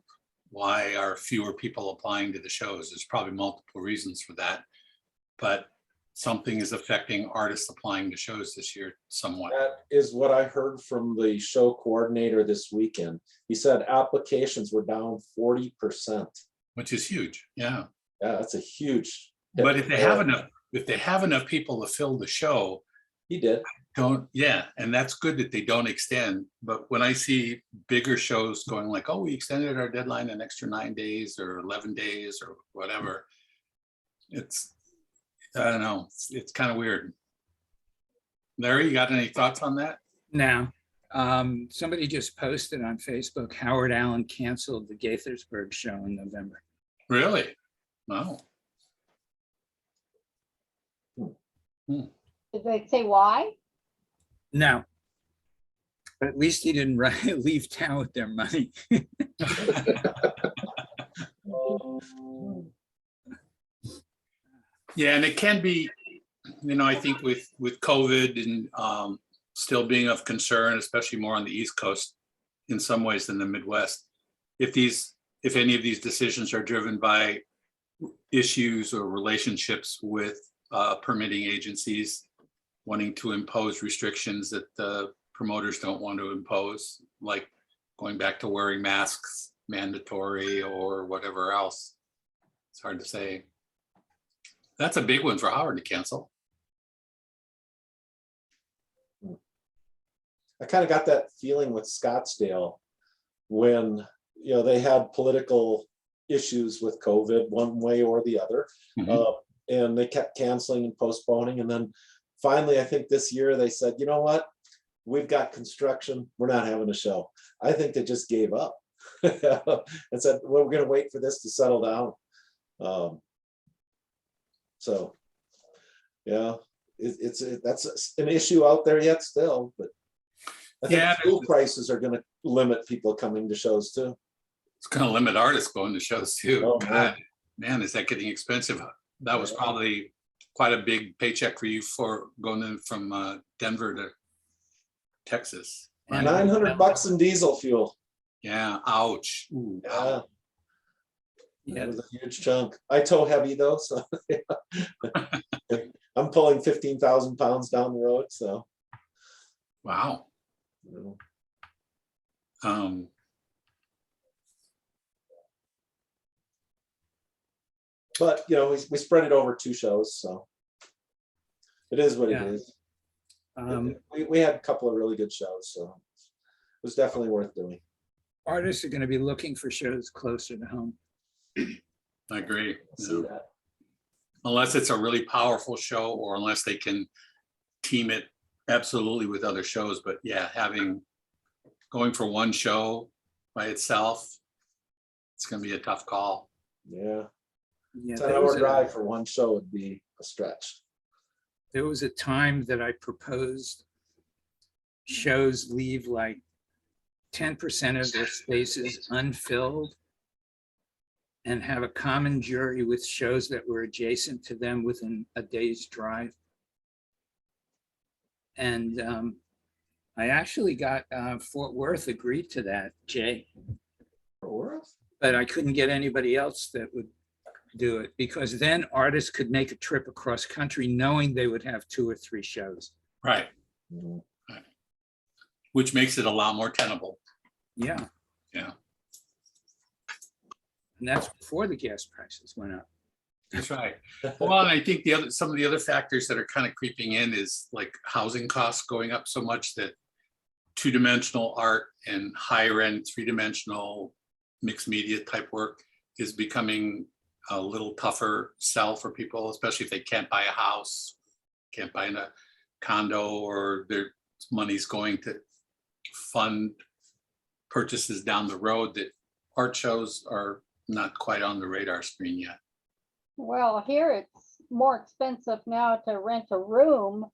Why are fewer people applying to the shows? There's probably multiple reasons for that, but something is affecting artists applying to shows this year somewhat. That is what I heard from the show coordinator this weekend. He said applications were down 40%. Which is huge. Yeah. Yeah, that's a huge. But if they have enough people to fill the show, he did. Yeah, and that's good that they don't extend. But when I see bigger shows going like, oh, we extended our deadline an extra 9 days or 11 days or whatever, I don't know, it's kind of weird. Larry, you got any thoughts on that? No. Somebody just posted on Facebook, Howard Allen canceled the Gaithersburg show in November. Really? Wow. Did they say why? No. But at least he didn't leave town with their money. Yeah, and it can be, you know, I think with COVID and still being of concern, especially more on the East Coast in some ways than the Midwest, if any of these decisions are driven by issues or relationships with permitting agencies wanting to impose restrictions that the promoters don't want to impose, like going back to wearing masks mandatory or whatever else. It's hard to say. That's a big one for Howard to cancel. I kind of got that feeling with Scottsdale when, you know, they had political issues with COVID one way or the other. And they kept canceling and postponing. And then finally, I think this year they said, you know what? We've got construction. We're not having a show. I think they just gave up and said, well, we're going to wait for this to settle down. So, yeah, that's an issue out there yet still, but I think fuel prices are going to limit people coming to shows too. It's going to limit artists going to shows too. Oh, God, man, is that getting expensive? That was probably quite a big paycheck for you for going in from Denver to Texas. And $900 in diesel fuel. Yeah, ouch. Ooh, yeah. Yeah, was a huge chunk. I tow heavy though, so I'm pulling 15,000 pounds down the road, so. Wow. You know. Um, But, you know, we spread it over 2 shows, so. It is what it Yeah. is. um, We had a couple of really good shows, so it was definitely worth doing. artists are going to be looking for shows closer to home. I agree. I see that. Unless it's a really powerful show or unless they can team it absolutely with other shows. But yeah, going for one show by itself, it's going to be a tough call. Yeah. Yeah, 10-hour drive for one show would be a stretch. there was a time that I proposed shows leave like 10% of their spaces unfilled and have a common jury with shows that were adjacent to them within a day's drive. And I actually got Fort Worth agreed to that, Jay, Fort Worth? but I couldn't get anybody else that would do it because then artists could make a trip across country knowing they would have 2 or 3 shows. Right. Mhm. Which makes it a lot more tenable. Yeah. Yeah. And that's before the gas prices went up. That's right. Well, and I think some of the other factors that are kind of creeping in is like housing costs going up so much that 2-dimensional art and higher end 3-dimensional mixed media type work is becoming a little tougher sell for people, especially if they can't buy a house, can't buy a condo, or their money's going to fund purchases down the road, that art shows are not quite on the radar screen yet. Well, here it's more expensive now to rent a room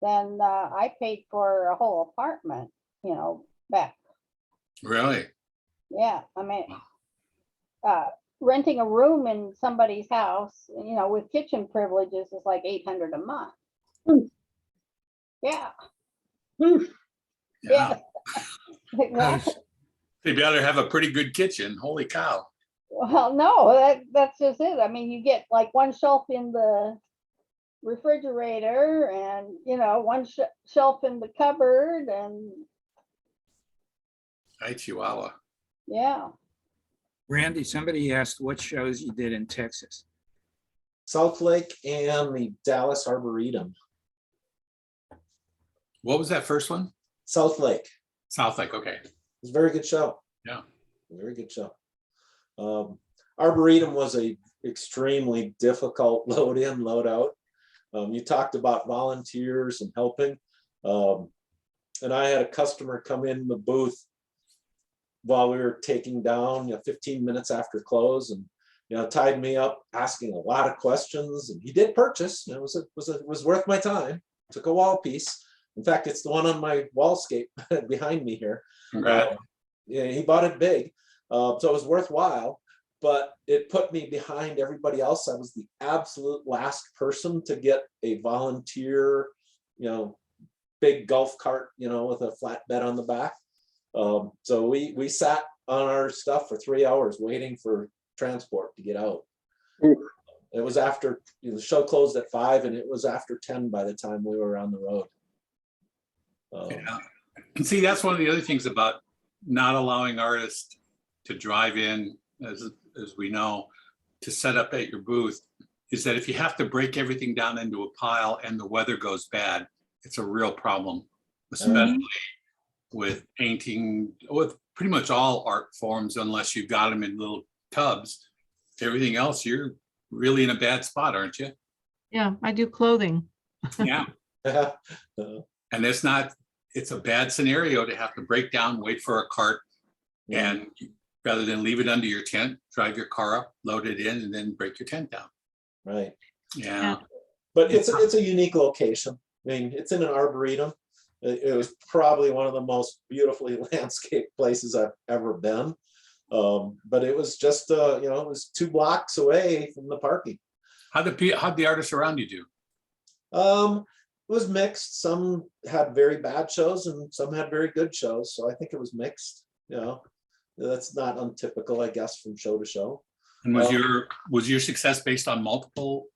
than I paid for a whole apartment, you know, back. Really? Yeah, I mean, renting a room in somebody's house, you know, with kitchen privileges is like $800 a month. Yeah, yeah. Exactly. They better have a pretty good kitchen. Holy cow. Well, no, that's just it. I mean, you get like one shelf in the refrigerator and, you know, one shelf in the cupboard and Hi, Chihuahua. yeah. Randy, somebody asked what shows you did in Texas. South Lake and the Dallas Arboretum. What was that first one? South Lake. South Lake, okay. It was a very good show. Yeah. Very good show. Arboretum was a extremely difficult load in, load out. You talked about volunteers and helping. And I had a customer come in the booth while we were taking down, 15 minutes after close, and tied me up asking a lot of questions. And he did purchase. It was worth my time. Took a wall piece. In fact, it's the one on my wallscape behind me here. Yeah, he bought it big, so it was worthwhile. But it put me behind everybody else. I was the absolute last person to get a volunteer, big golf cart, with a flatbed on the back. So we sat on our stuff for 3 hours waiting for transport to get out. It was after the show closed at 5, and it was after 10 by the time we were on the road. Yeah. And see, that's one of the other things about not allowing artists to drive in, as we know, to set up at your booth, is that if you have to break everything down into a pile and the weather goes bad, it's a real problem, especially with painting, with pretty much all art forms, unless you've got them in little tubs. Everything else, you're really in a bad spot, aren't you? Yeah, I do clothing. Yeah. And it's a bad scenario to have to break down, wait for a cart, and rather than leave it under your tent, drive your car up, load it in, and then break your tent down. Right. Yeah. But it's a unique location. I mean, it's in an arboretum. It was probably one of the most beautifully landscaped places I've ever been. But it was just, it was 2 blocks away from the parking. How'd the artists around you do? It was mixed. Some had very bad shows and some had very good shows. So I think it was mixed. That's not untypical, I guess, from show to show. And was your success based on multiple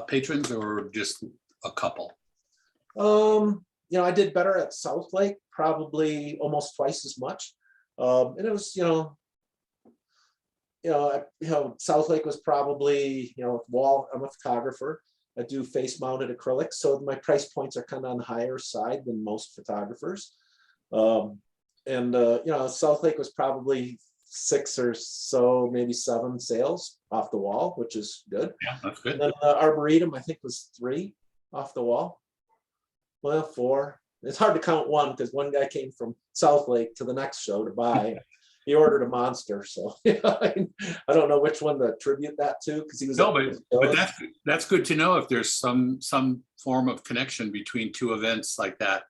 patrons or just a couple? I did better at South Lake, probably almost twice as much. And it was, South Lake was probably, wall, I'm a photographer. I do face mounted acrylics. So my price points are kind of on the higher side than most photographers. South Lake was probably 6 or so, maybe 7 sales off the wall, which is good. Yeah, that's good. And then Arboretum, I think, was 3 off the wall. Well, 4. It's hard to count one because one guy came from South Lake to the next show to buy. He ordered a monster, so I don't know which one to attribute that to because he was. No, but that's good to know if there's some form of connection between 2 events like that.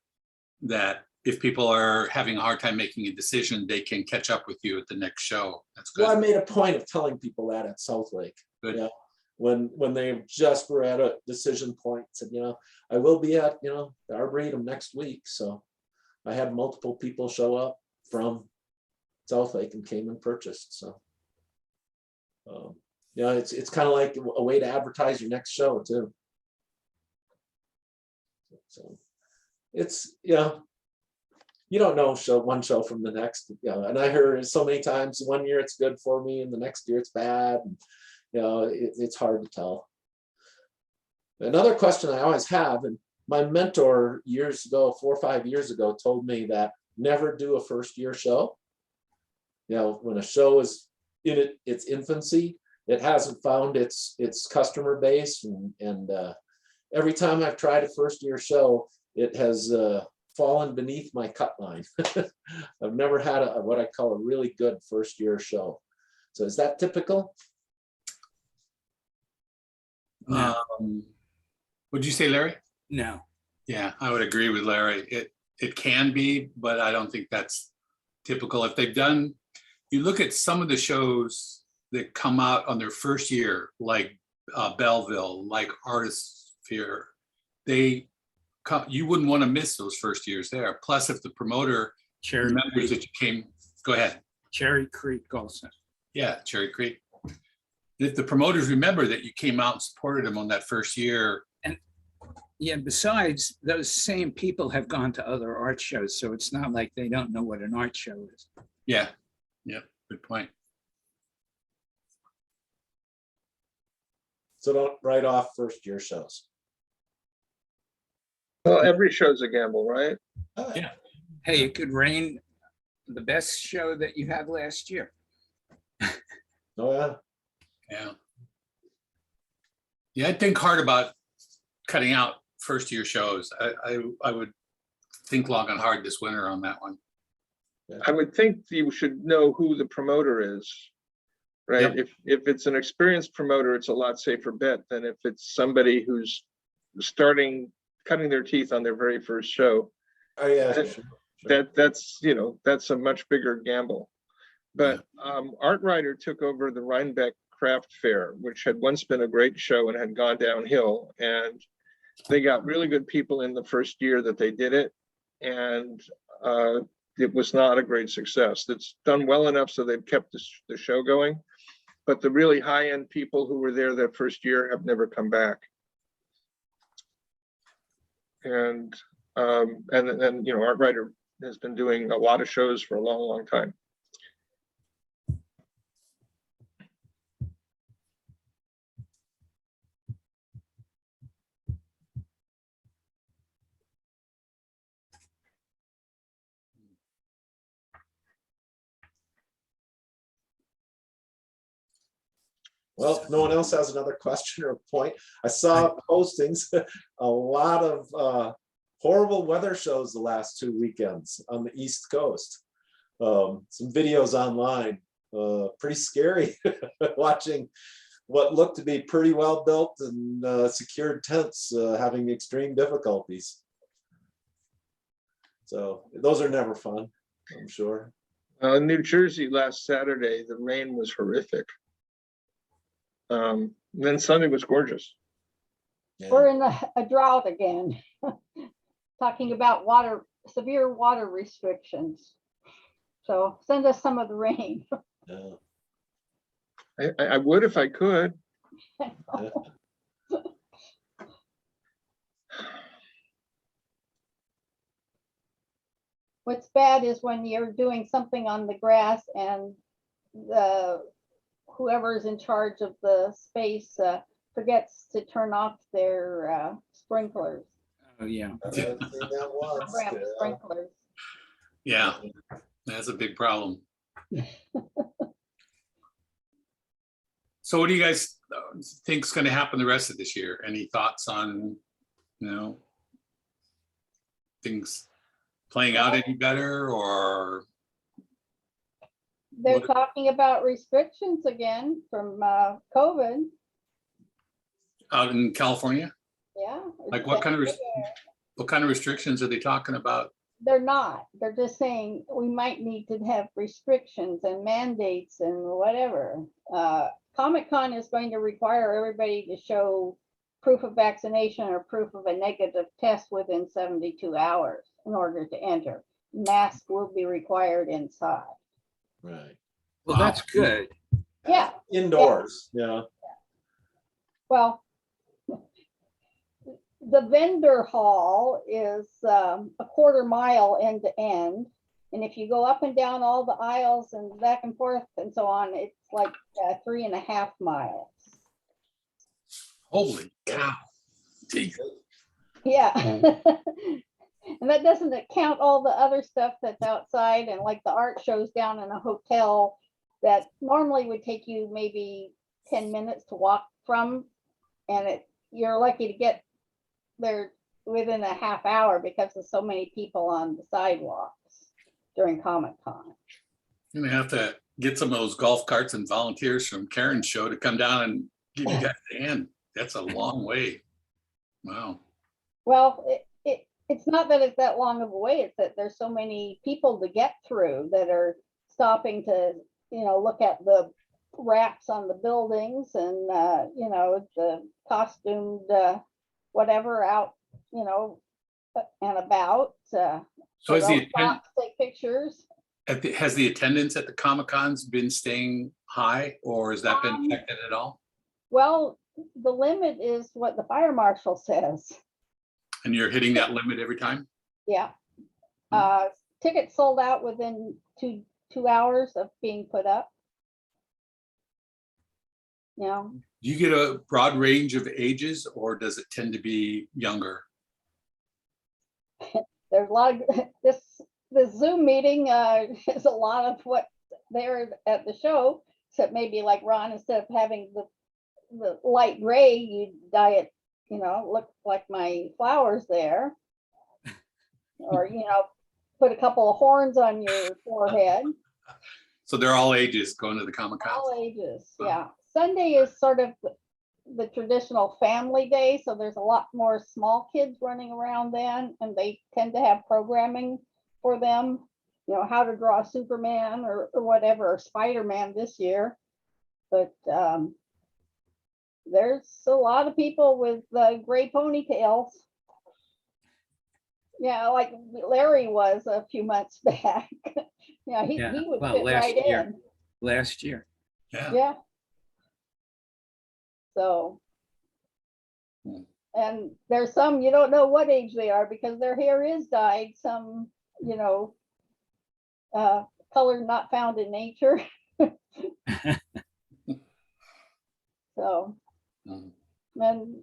That if people are having a hard time making a decision, they can catch up with you at the next show. That's good. Well, I made a point of telling people that at South Lake. Good. Yeah. When they just were at a decision point, said, I will be at, the Arboretum next week. So I had multiple people show up from South Lake and came and purchased. So, it's kind of like a way to advertise your next show too. So it's, you don't know one show from the next, and I heard so many times, one year it's good for me and the next year it's bad. And, it's hard to tell. Another question I always have, and my mentor years ago, 4 or 5 years ago, told me that never do a first year show. When a show is in its infancy, it hasn't found its customer base, and every time I've tried a first year show, it has fallen beneath my cut line. I've never had what I call a really good first year show. So is that typical? Would you say, Larry? No. Yeah, I would agree with Larry. It can be, but I don't think that's typical. If they've done, you look at some of the shows that come out on their first year, like Belleville, like Artisphere, you wouldn't want to miss those first years there. Plus, if the promoter remembers that you came, go ahead. Cherry Creek also. Yeah, Cherry Creek. If the promoters remember that you came out and supported them on that first year. And yeah, besides, those same people have gone to other art shows, so it's not like they don't know what an art show is. Yeah, good point. So don't write off first year shows. Well, every show's a gamble, right? Yeah. Hey, it could rain the best show that you had last year. Oh, yeah. Yeah, I'd think hard about cutting out first year shows. I would think long and hard this winter on that one. I would think you should know who the promoter is, right? Yep. If it's an experienced promoter, it's a lot safer bet than if it's somebody who's cutting their teeth on their very first show. Oh, yeah. Sure. That's a much bigger gamble. But Art Rider took over the Rhinebeck Craft Fair, which had once been a great show and had gone downhill. And they got really good people in the first year that they did it. And it was not a great success. It's done well enough so they've kept the show going. But the really high-end people who were there that first year have never come back. And Art Rider has been doing a lot of shows for a long, long time. Well, if no one else has another question or point, I saw postings, a lot of horrible weather shows the last 2 weekends on the East Coast. Some videos online, pretty scary watching what looked to be pretty well built and secured tents having extreme difficulties. So those are never fun, I'm sure. In New Jersey last Saturday, the rain was horrific. Then Sunday was gorgeous. Yeah. We're in a drought again. Talking about severe water restrictions. So send us some of the rain. Yeah. I would if I could. What's bad is when you're doing something on the grass and whoever's in charge of the space forgets to turn off their sprinklers, Oh, yeah. I've seen that once, program yeah. sprinklers. Yeah, that's a big problem. So what do you guys think's going to happen the rest of this year? Any thoughts on, things playing out any better, or? They're What- talking about restrictions again from COVID. Out in California? Yeah. Like what kind of restrictions are they talking about? They're not. They're just saying we might need to have restrictions and mandates and whatever. Comic-Con is going to require everybody to show proof of vaccination or proof of a negative test within 72 hours in order to enter. Mask will be required inside. Right. Well, that's good. Yeah, Indoors, yeah. well, the vendor hall is a quarter-mile end to end. And if you go up and down all the aisles and back and forth and so on, it's like 3.5 miles. Holy cow. Yeah. And that doesn't count all the other stuff that's outside and like the art shows down in a hotel that normally would take you maybe 10 minutes to walk from. And you're lucky to get there within a half hour because there's so many people on the sidewalks during Comic-Con. You're gonna have to get some of those golf carts and volunteers from Karen's show to come down and give you guys a hand. That's a long way. Wow. Well, it's not that it's that long of a way, it's that there's so many people to get through that are stopping to, look at the wraps on the buildings and, the costumed whatever out, and about. So has they'll stop, take pictures. has the attendance at the Comic-Cons been staying high, or has that been affected at all? Well, the limit is what the fire marshal says. And you're hitting that limit every time? Yeah. Tickets sold out within two hours of being put up. Do you get a broad range of ages, or does it tend to be younger? There's a lot of this Zoom meeting is a lot of what there at the show, except maybe like Ron, instead of having the light gray, you dye it, look like my flowers there. Or, put a couple of horns on your forehead. So they're all ages going to the Comic-Con? All ages, yeah. Sunday is sort of the traditional family day, so there's a lot more small kids running around then, and they tend to have programming for them, how to draw Superman or whatever, or Spider-Man this year. But there's a lot of people with gray ponytails. Yeah, like Larry was a few months back. He would well, fit right in. Last year. Yeah. Yeah. So, Hmm. and there's some, you don't know what age they are because their hair is dyed, some, color not found in nature. So, Mhm. and,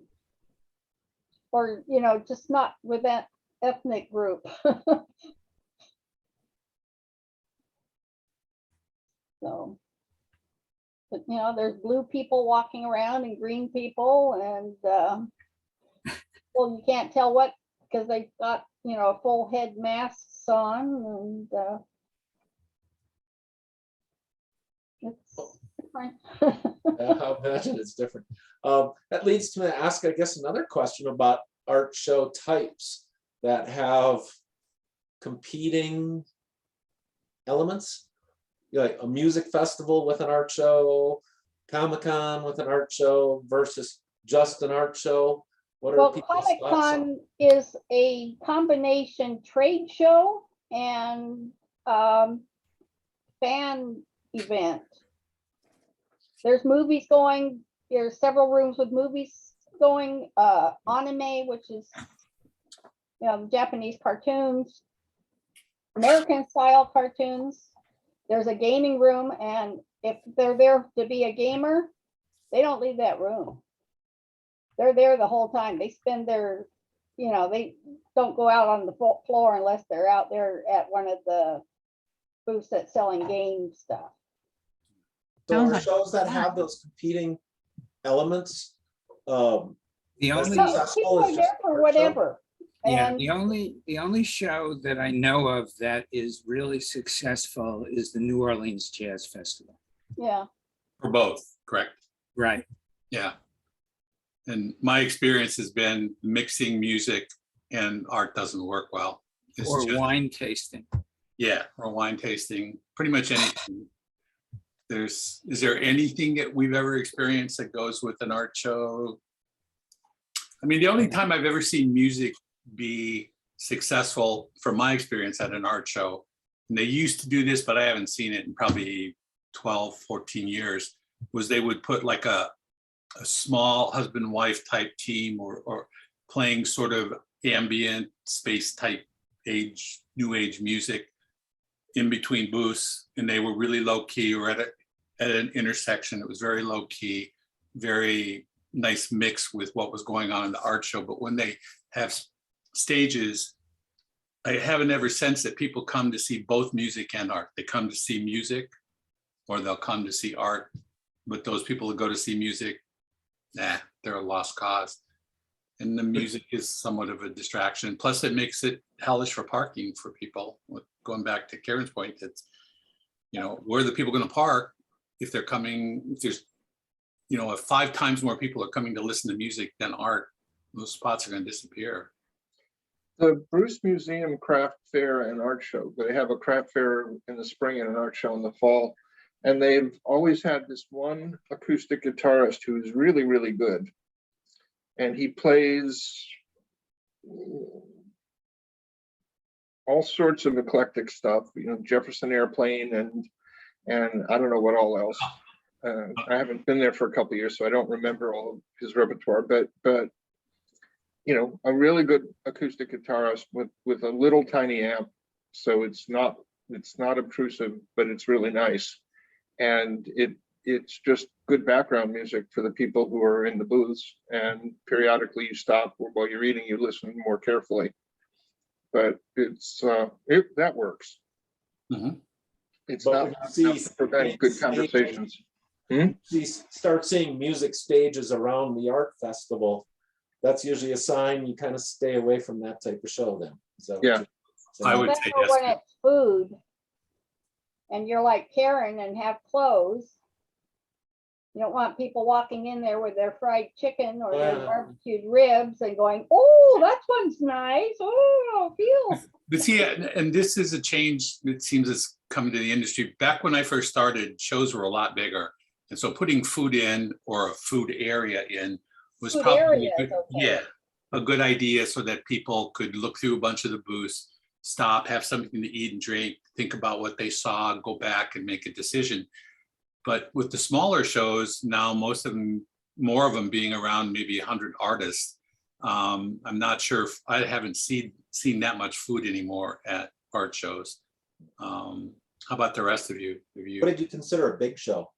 or, just not with that ethnic group. So, but there's blue people walking around and green people, and well, you can't tell what because they got full head masks on, and it's different. I imagine it's different. That leads to me to ask, I guess, another question about art show types that have competing elements. Like a music festival with an art show, Comic-Con with an art show versus just an art show. What are Well, people's thoughts on? Comic-Con is a combination trade show and fan event. There's movies going, there's several rooms with movies going, anime, which is, you know, Japanese cartoons, American style cartoons. There's a gaming room, and if they're there to be a gamer, they don't leave that room. They're there the whole time. They spend their, you know, they don't go out on the floor unless they're out there at one of the booths that's selling game stuff. So Sounds are like shows that have those competing elements, The That's only, So successful people is are just there a for art show? whatever. yeah, And the only show that I know of that is really successful is the New Orleans Jazz Festival. yeah, For both, correct? Right. Yeah. And my experience has been mixing music and art doesn't work well. It's Or just- wine tasting. Yeah, or wine tasting, pretty much anything. Is there anything that we've ever experienced that goes with an art show? I mean, the only time I've ever seen music be successful, from my experience at an art show, and they used to do this, but I haven't seen it in probably 12, 14 years, was they would put like a small husband-wife type team or playing sort of ambient space type new age music in between booths, and they were really low key, or at an intersection. It was very low key, very nice mix with what was going on in the art show. But when they have stages, I haven't ever sensed that people come to see both music and art. They come to see music, or they'll come to see art. But those people that go to see music, nah, they're a lost cause. And the music is somewhat of a distraction. Plus, it makes it hellish for parking for people. Going back to Karen's point, it's, you know, where are the people going to park if they're coming? If there's, you know, if 5 times more people are coming to listen to music than art, those spots are going to disappear. The Bruce Museum Craft Fair and Art Show, they have a craft fair in the spring and an art show in the fall. And they've always had this one acoustic guitarist who's really, really good. And he plays all sorts of eclectic stuff, you know, Jefferson Airplane and I don't know what all else. I haven't been there for a couple of years, so I don't remember all of his repertoire, but you know, a really good acoustic guitarist with a little tiny amp. So it's not obtrusive, but it's really nice. And it's just good background music for the people who are in the booths. And periodically you stop, or while you're eating, you listen more carefully. But that works. Mhm. It's But not when you enough see to prevent good conversations. you start seeing music stages around the art festival, that's usually a sign you kind of stay away from that type of show then. So Yeah. I would better say yes. when it's food and you're like Karen and have clothes. You don't want people walking in there with their fried chicken or their Yeah. barbecued ribs and going, oh, that one's nice. Oh, feel. But see, and this is a change that seems it's coming to the industry. Back when I first started, shows were a lot bigger. And so putting food in, or a food area in, was Food probably area a is good, okay. yeah, a good idea, so that people could look through a bunch of the booths, stop, have something to eat and drink, think about what they saw, go back and make a decision. But with the smaller shows now, most of them, more of them being around maybe 100 artists, I'm not sure if I haven't seen that much food anymore at art shows. How about the rest of you? what did you consider a big show?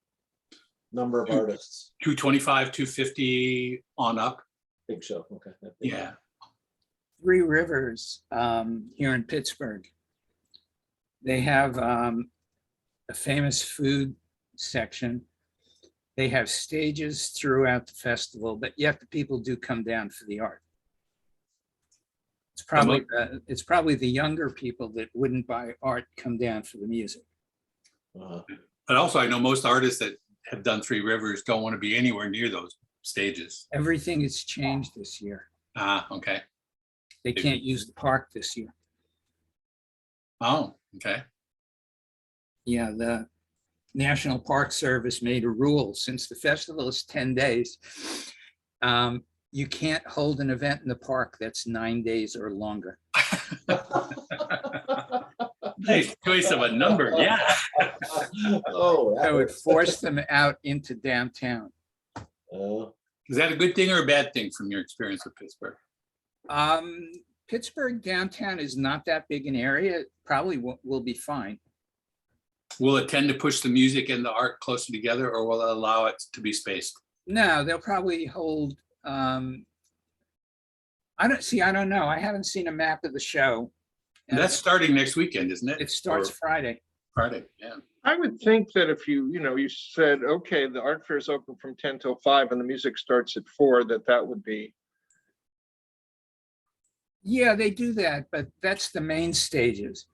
Number of artists, 225, 250 on up? big show, okay. Yeah. Three Rivers here in Pittsburgh. They have a famous food section. They have stages throughout the festival, but yet the people do come down for the art. It's probably the younger people that wouldn't buy art come down for the music. But also, I know most artists that have done Three Rivers don't want to be anywhere near those stages. Everything has changed this year. Ah, okay. They can't use the park this year. Oh, okay. Yeah, the National Park Service made a rule, since the festival is 10 days, you can't hold an event in the park that's 9 days or longer. Nice choice of a number, yeah. Oh. So it forced them out into downtown. Is that a good thing or a bad thing from your experience with Pittsburgh? Pittsburgh downtown is not that big an area. It probably will be fine. Will it tend to push the music and the art closer together, or will it allow it to be spaced? No, they'll probably hold, I don't know. I haven't seen a map of the show. And that's starting next weekend, isn't it? It starts Or Friday. Friday, yeah. I would think that if you said, okay, the art fair is open from 10 till 5 and the music starts at 4, that would be. Yeah, they do that, but that's the main stages.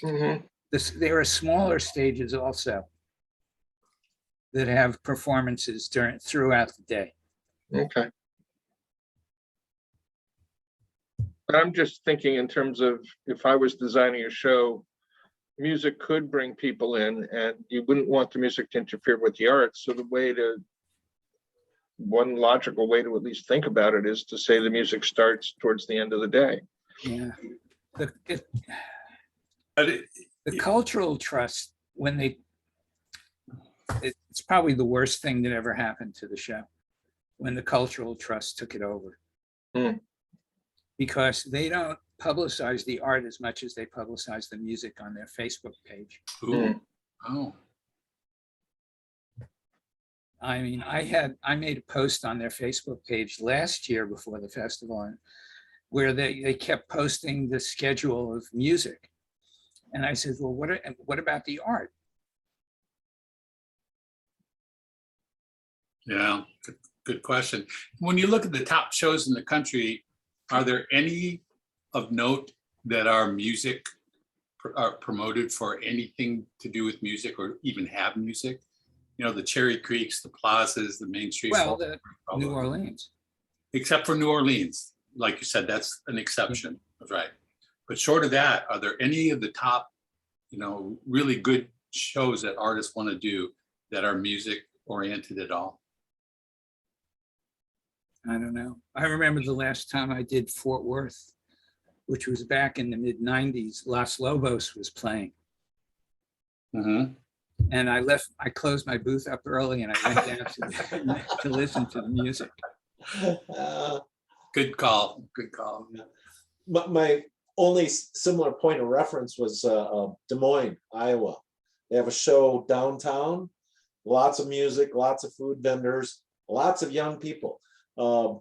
There are smaller stages also that have performances throughout the day. Okay. But I'm just thinking in terms of if I was designing a show, music could bring people in and you wouldn't want the music to interfere with the art. So one logical way to at least think about it is to say the music starts towards the end of the day. Yeah. The cultural trust, it's probably the worst thing that ever happened to the show, when the cultural trust took it over. Because they don't publicize the art as much as they publicize the music on their Facebook page. Ooh. Oh. I mean, I made a post on their Facebook page last year before the festival where they kept posting the schedule of music. And I said, well, what about the art? Yeah, good question. When you look at the top shows in the country, are there any of note that are promoted for anything to do with music or even have music? The Cherry Creeks, the plazas, the Main Street. Well, New Orleans. Except for New Orleans. Like you said, that's an exception, right? But short of that, are there any of the top, really good shows that artists want to do that are music oriented at all? I don't know. I remember the last time I did Fort Worth, which was back in the mid-90s, Los Lobos was playing. And I closed my booth up early and I went down to listen to the music. Good call. My only similar point of reference was Des Moines, Iowa. They have a show downtown, lots of music, lots of food vendors, lots of young people. And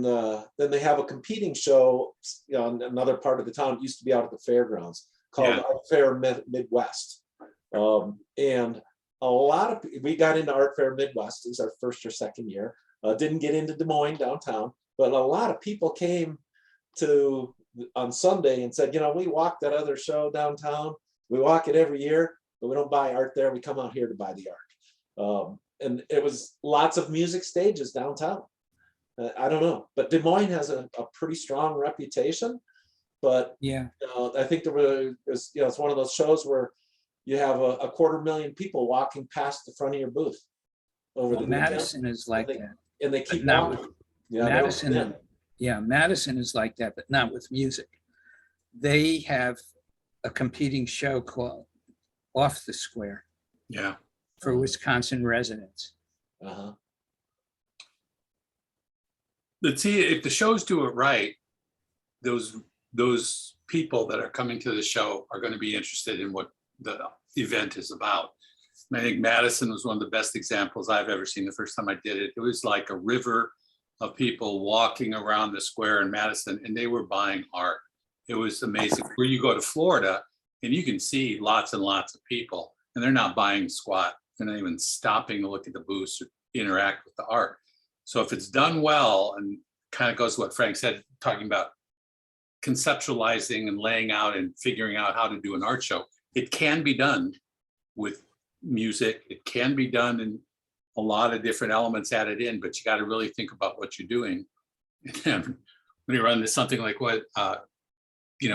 then they have a competing show in another part of the town. It used to be out at the fairgrounds called Art Fair Midwest. And we got into Art Fair Midwest. It was our first or second year. Didn't get into Des Moines downtown, but a lot of people came on Sunday and said, we walk that other show downtown. We walk it every year, but we don't buy art there. We come out here to buy the art. And it was lots of music stages downtown. I don't know, but Des Moines has a pretty strong reputation. But I think it's one of those shows where you have a 250,000 people walking past the front of your booth over the weekend. Madison is like that, and they keep walking. Madison is like that, but not with music. They have a competing show called Off the Square. For Wisconsin residents. Let's see, if the shows do it right, those people that are coming to the show are going to be interested in what the event is about. And I think Madison was one of the best examples I've ever seen the first time I did it. It was like a river of people walking around the square in Madison, and they were buying art. It was amazing. Where you go to Florida, and you can see lots and lots of people, and they're not buying squat. They're not even stopping to look at the booths or interact with the art. So if it's done well, and kind of goes to what Frank said, talking about conceptualizing and laying out and figuring out how to do an art show, it can be done with music. It can be done in a lot of different elements added in, but you got to really think about what you're doing. And when you run into something like what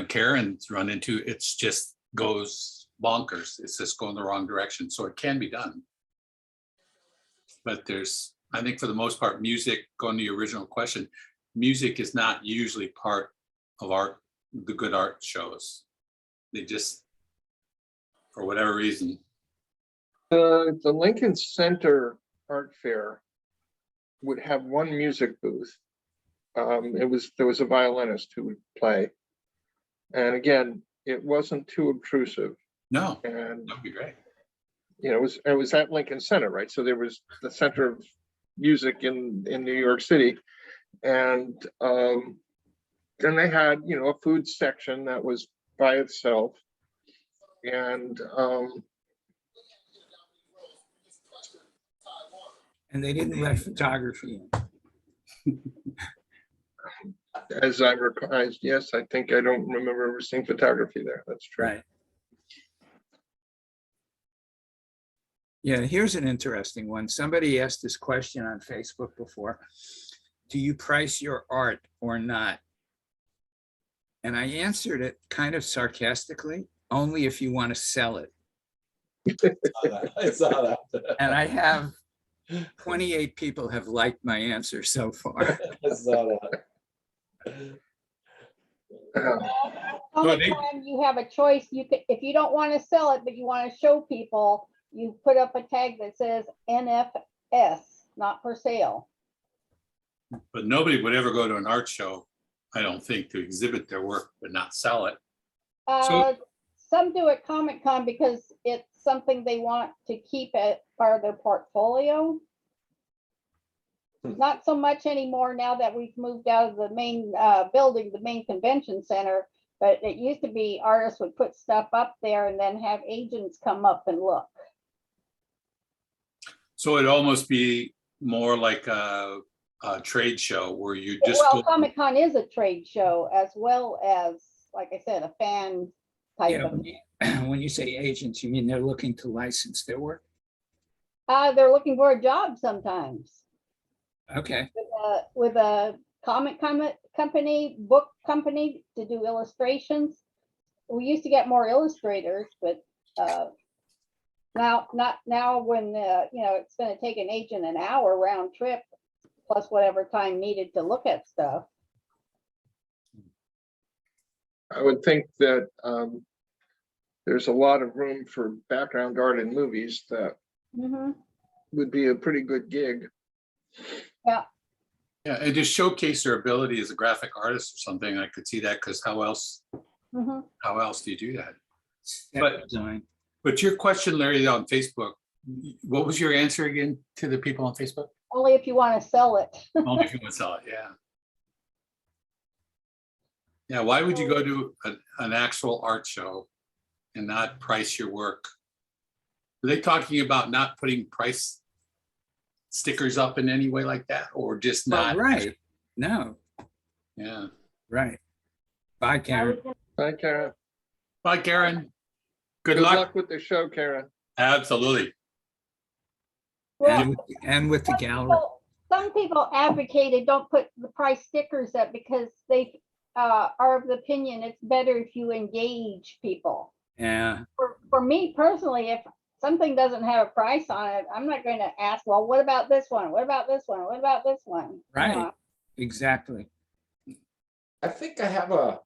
Karen's run into, it's just goes bonkers. It's just going the wrong direction. So it can be done. But I think for the most part, music, going to your original question, music is not usually part of the good art shows. for whatever reason. The Lincoln Center Art Fair would have one music booth. There was a violinist who would play. And again, it wasn't too obtrusive. No, And that'd be great. you know, it was at Lincoln Center, right? So there was the center of music in New York City. And then they had, you know, a food section that was by itself. And And they didn't let photography in. as I recall, yes, I think I don't remember ever seeing photography there. That's true. Right. Yeah, here's an interesting one. Somebody asked this question on Facebook before. Do you price your art or not? And I answered it kind of sarcastically, only if you want to sell it. I saw that. And I have 28 people have liked my answer so far. I saw that. Only they- time you have a choice, you could, if you don't want to sell it, but you want to show people, you put up a tag that says NFS, not for sale. But nobody would ever go to an art show, I don't think, to exhibit their work but not sell it. Some do at Comic-Con because it's something they want to keep as part of their portfolio. Not so much anymore now that we've moved out of the main building, the main convention center. But it used to be artists would put stuff up there and then have agents come up and look. So it'd almost be more like a trade show where you just Well, go. Comic-Con is a trade show as well as, like I said, a fan type Yeah, of. when you say agents, you mean they're looking to license their work? They're looking for a job sometimes. Okay, With a comic company, book company to do illustrations. We used to get more illustrators, but now, not now when, you know, it's gonna take an agent an hour round trip plus whatever time needed to look at stuff. I would think that there's a lot of room for background art in movies that Mhm. would be a pretty good gig. Yeah, and just showcase their ability as a graphic artist or something. I could see that, because how else Mhm. do you do that? Set But- design. But your question, Larry, on Facebook, what was your answer again to the people on Facebook? Only if you want to sell it. Only if you want to sell it, yeah. Yeah, why would you go to an actual art show and not price your work? Are they talking about not putting price stickers up in any way like that, or just Well, not? right, no, Yeah. right. Bye, Karen. Hi, Karen. Bye, Karen. Good Good luck. luck with the show, Karen. Absolutely. Well, And with the some gallery. some people advocated don't put the price stickers up because they are of the opinion it's better if you engage people. Yeah, For me personally, if something doesn't have a price on it, I'm not going to ask, well, what about this one? What about this one? What about this one? right, exactly. I think I have a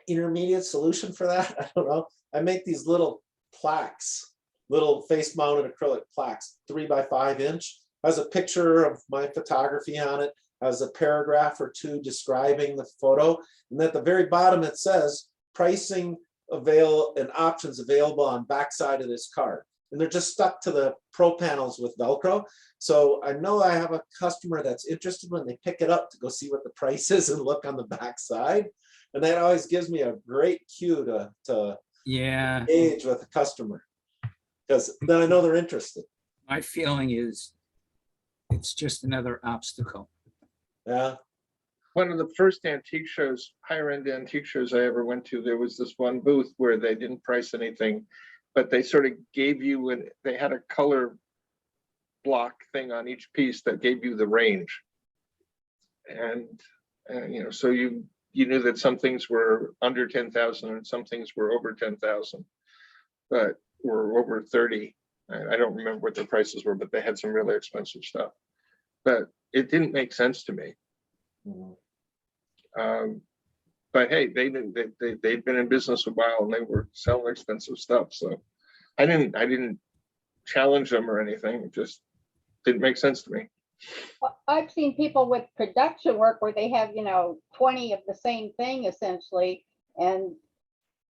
intermediate solution for that. I don't know. I make these little plaques, little face mounted acrylic plaques, 3x5 inch. Has a picture of my photography on it, has a paragraph or two describing the photo. And at the very bottom, it says pricing and options available on backside of this card. And they're just stuck to the pro panels with Velcro. So I know I have a customer that's interested when they pick it up to go see what the price is and look on the backside. And that always gives me a great cue to Yeah, engage with the customer, because then I know they're interested. my feeling is it's just another obstacle. Yeah. One of the first antique shows, higher end antique shows I ever went to, there was this one booth where they didn't price anything, but they sort of gave you, and they had a color block thing on each piece that gave you the range. And you know, so you knew that some things were under 10,000 and some things were over 10,000, but were over 30. I don't remember what the prices were, but they had some really expensive stuff. But it didn't make sense to me. But hey, they'd been in business a while and they were selling expensive stuff. So I didn't challenge them or anything. It just didn't make sense to me. Well, I've seen people with production work where they have, 20 of the same thing essentially, and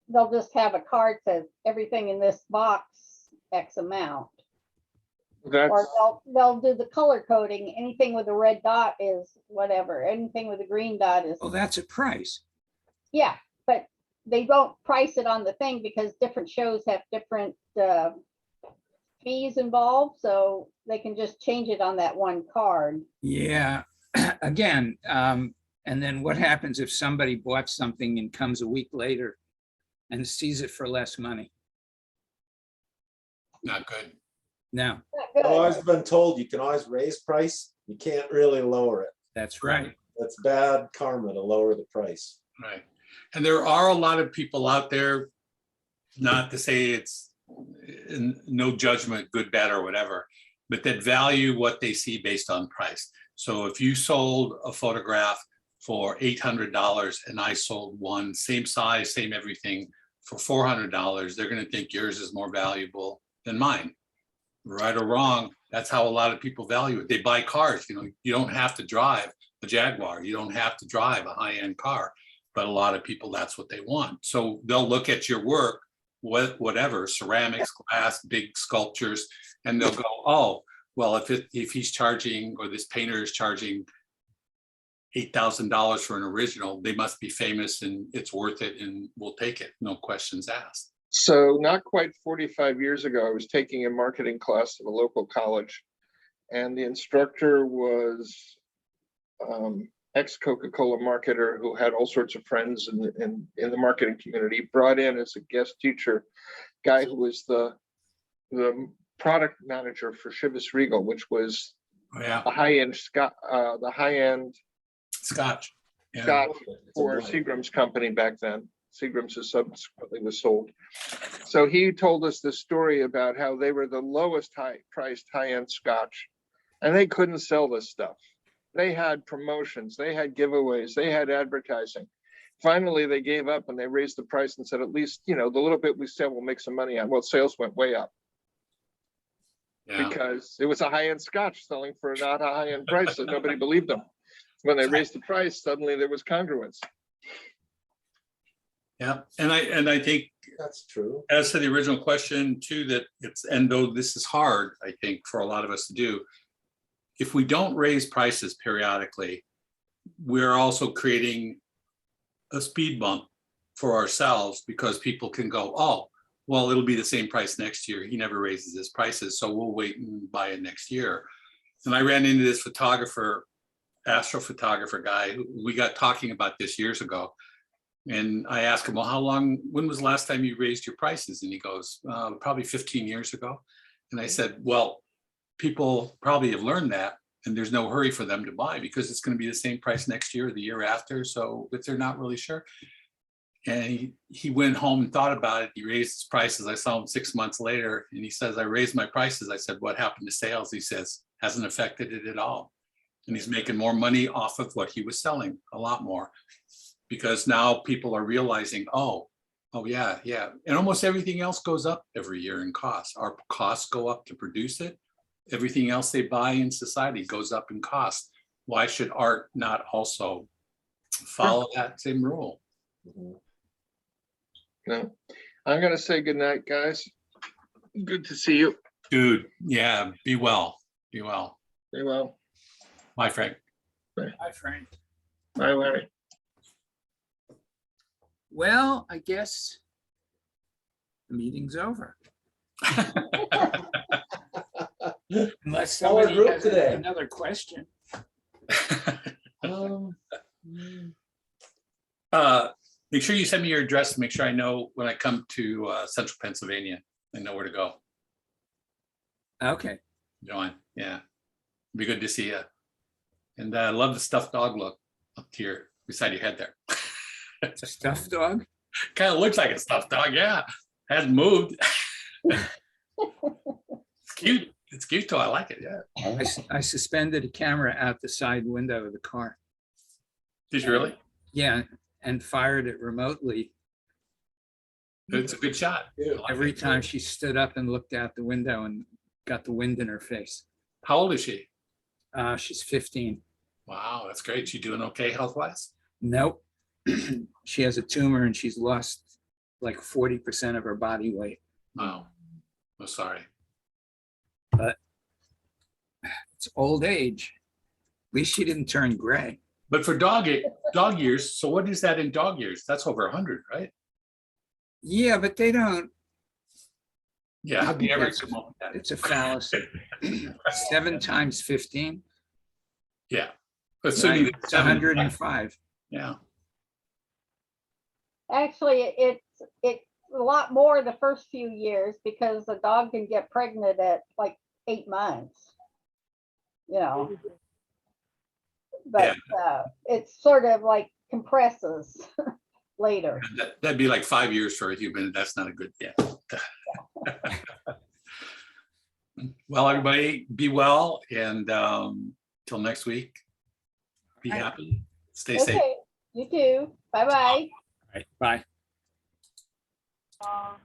they'll just have a card says everything in this box X amount. That's, Or they'll do the color coding. Anything with a red dot is whatever. Anything with a green dot is, Well, that's a price. yeah, but they don't price it on the thing because different shows have different fees involved, so they can just change it on that one card. Yeah, again, and then what happens if somebody bought something and comes a week later and sees it for less money? Not good. No, Not I've good. always been told you can always raise price. You can't really lower it. that's right. That's bad karma to lower the price. Right. And there are a lot of people out there, not to say it's no judgment, good, bad, or whatever, but that value what they see based on price. So if you sold a photograph for $800 and I sold one, same size, same everything, for $400, they're going to think yours is more valuable than mine. Right or wrong, that's how a lot of people value it. They buy cars, you don't have to drive a Jaguar. You don't have to drive a high-end car, but a lot of people, that's what they want. So they'll look at your work, whatever, ceramics, glass, big sculptures, and they'll go, oh, well, if he's charging, or this painter is charging $8,000 for an original, they must be famous and it's worth it and we'll take it, no questions asked. so not quite 45 years ago, I was taking a marketing class at a local college, and the instructor was ex-Coca-Cola marketer who had all sorts of friends in the marketing community. Brought in as a guest teacher, guy who was the product manager for Chivas Regal, which was Oh, yeah, the high-end Scotch. Yeah. Scotch It's a for blend. Seagram's company back then. Seagram's has subsequently was sold. So he told us this story about how they were the lowest priced high-end Scotch, and they couldn't sell this stuff. They had promotions, they had giveaways, they had advertising. Finally, they gave up and they raised the price and said, at least, the little bit we sell will make some money on. Well, sales went way up Yeah. because it was a high-end Scotch selling for not a high-end price, so nobody believed them. When they raised the price, suddenly there was congruence. Yeah, and I think, That's true. as to the original question too, that and though this is hard, I think, for a lot of us to do, if we don't raise prices periodically, we're also creating a speed bump for ourselves, because people can go, oh, well, it'll be the same price next year. He never raises his prices, so we'll wait and buy it next year. And I ran into this astrophotographer guy, we got talking about this years ago. And I asked him, well, when was the last time you raised your prices? And he goes, probably 15 years ago. And I said, well, people probably have learned that, and there's no hurry for them to buy because it's going to be the same price next year or the year after. So if they're not really sure. And he went home and thought about it. He raised his prices. I saw him 6 months later and he says, I raised my prices. I said, what happened to sales? He says, hasn't affected it at all. And he's making more money off of what he was selling, a lot more. Because now people are realizing, oh yeah. And almost everything else goes up every year in costs. Our costs go up to produce it. Everything else they buy in society goes up in cost. Why should art not also follow that same rule? No, I'm gonna say goodnight, guys. Good to see you. Dude, yeah, be well. Be well. Very well. Bye, Frank. Hi, Frank. Bye, Larry. Well, I guess the meeting's over. Unless Smaller somebody group has today. another question. Make sure you send me your address to make sure I know when I come to central Pennsylvania, I know where to go. Okay. John, yeah. Be good to see you. And I love the stuffed dog look up here beside your head there. It's a stuffed dog? Kind of looks like a stuffed dog, yeah. Hasn't moved. It's cute. It's cute too. I like it, yeah. I suspended a camera out the side window of the car. Did you really? Yeah, and fired it remotely. It's a good shot. Every time she stood up and looked out the window and got the wind in her face. How old is she? She's 15. Wow, that's great. She doing okay health-wise? Nope. She has a tumor and she's lost like 40% of her body weight. Wow. I'm sorry. It's old age. At least she didn't turn gray. But for dog years, so what is that in dog years? That's over 100, right? Yeah, but they don't. Yeah, how can you ever It's come up with that? It's a fallacy. 7 times 15. Yeah. Assuming that It's 105. Yeah. Actually, it's a lot more the first few years because the dog can get pregnant at like 8 months. You know. But it's sort of like compresses later. That'd be like 5 years for a human. That's not a good, yeah. Well, everybody be well, and till next week, be happy, stay safe. Okay, you too. Bye-bye. All right, bye.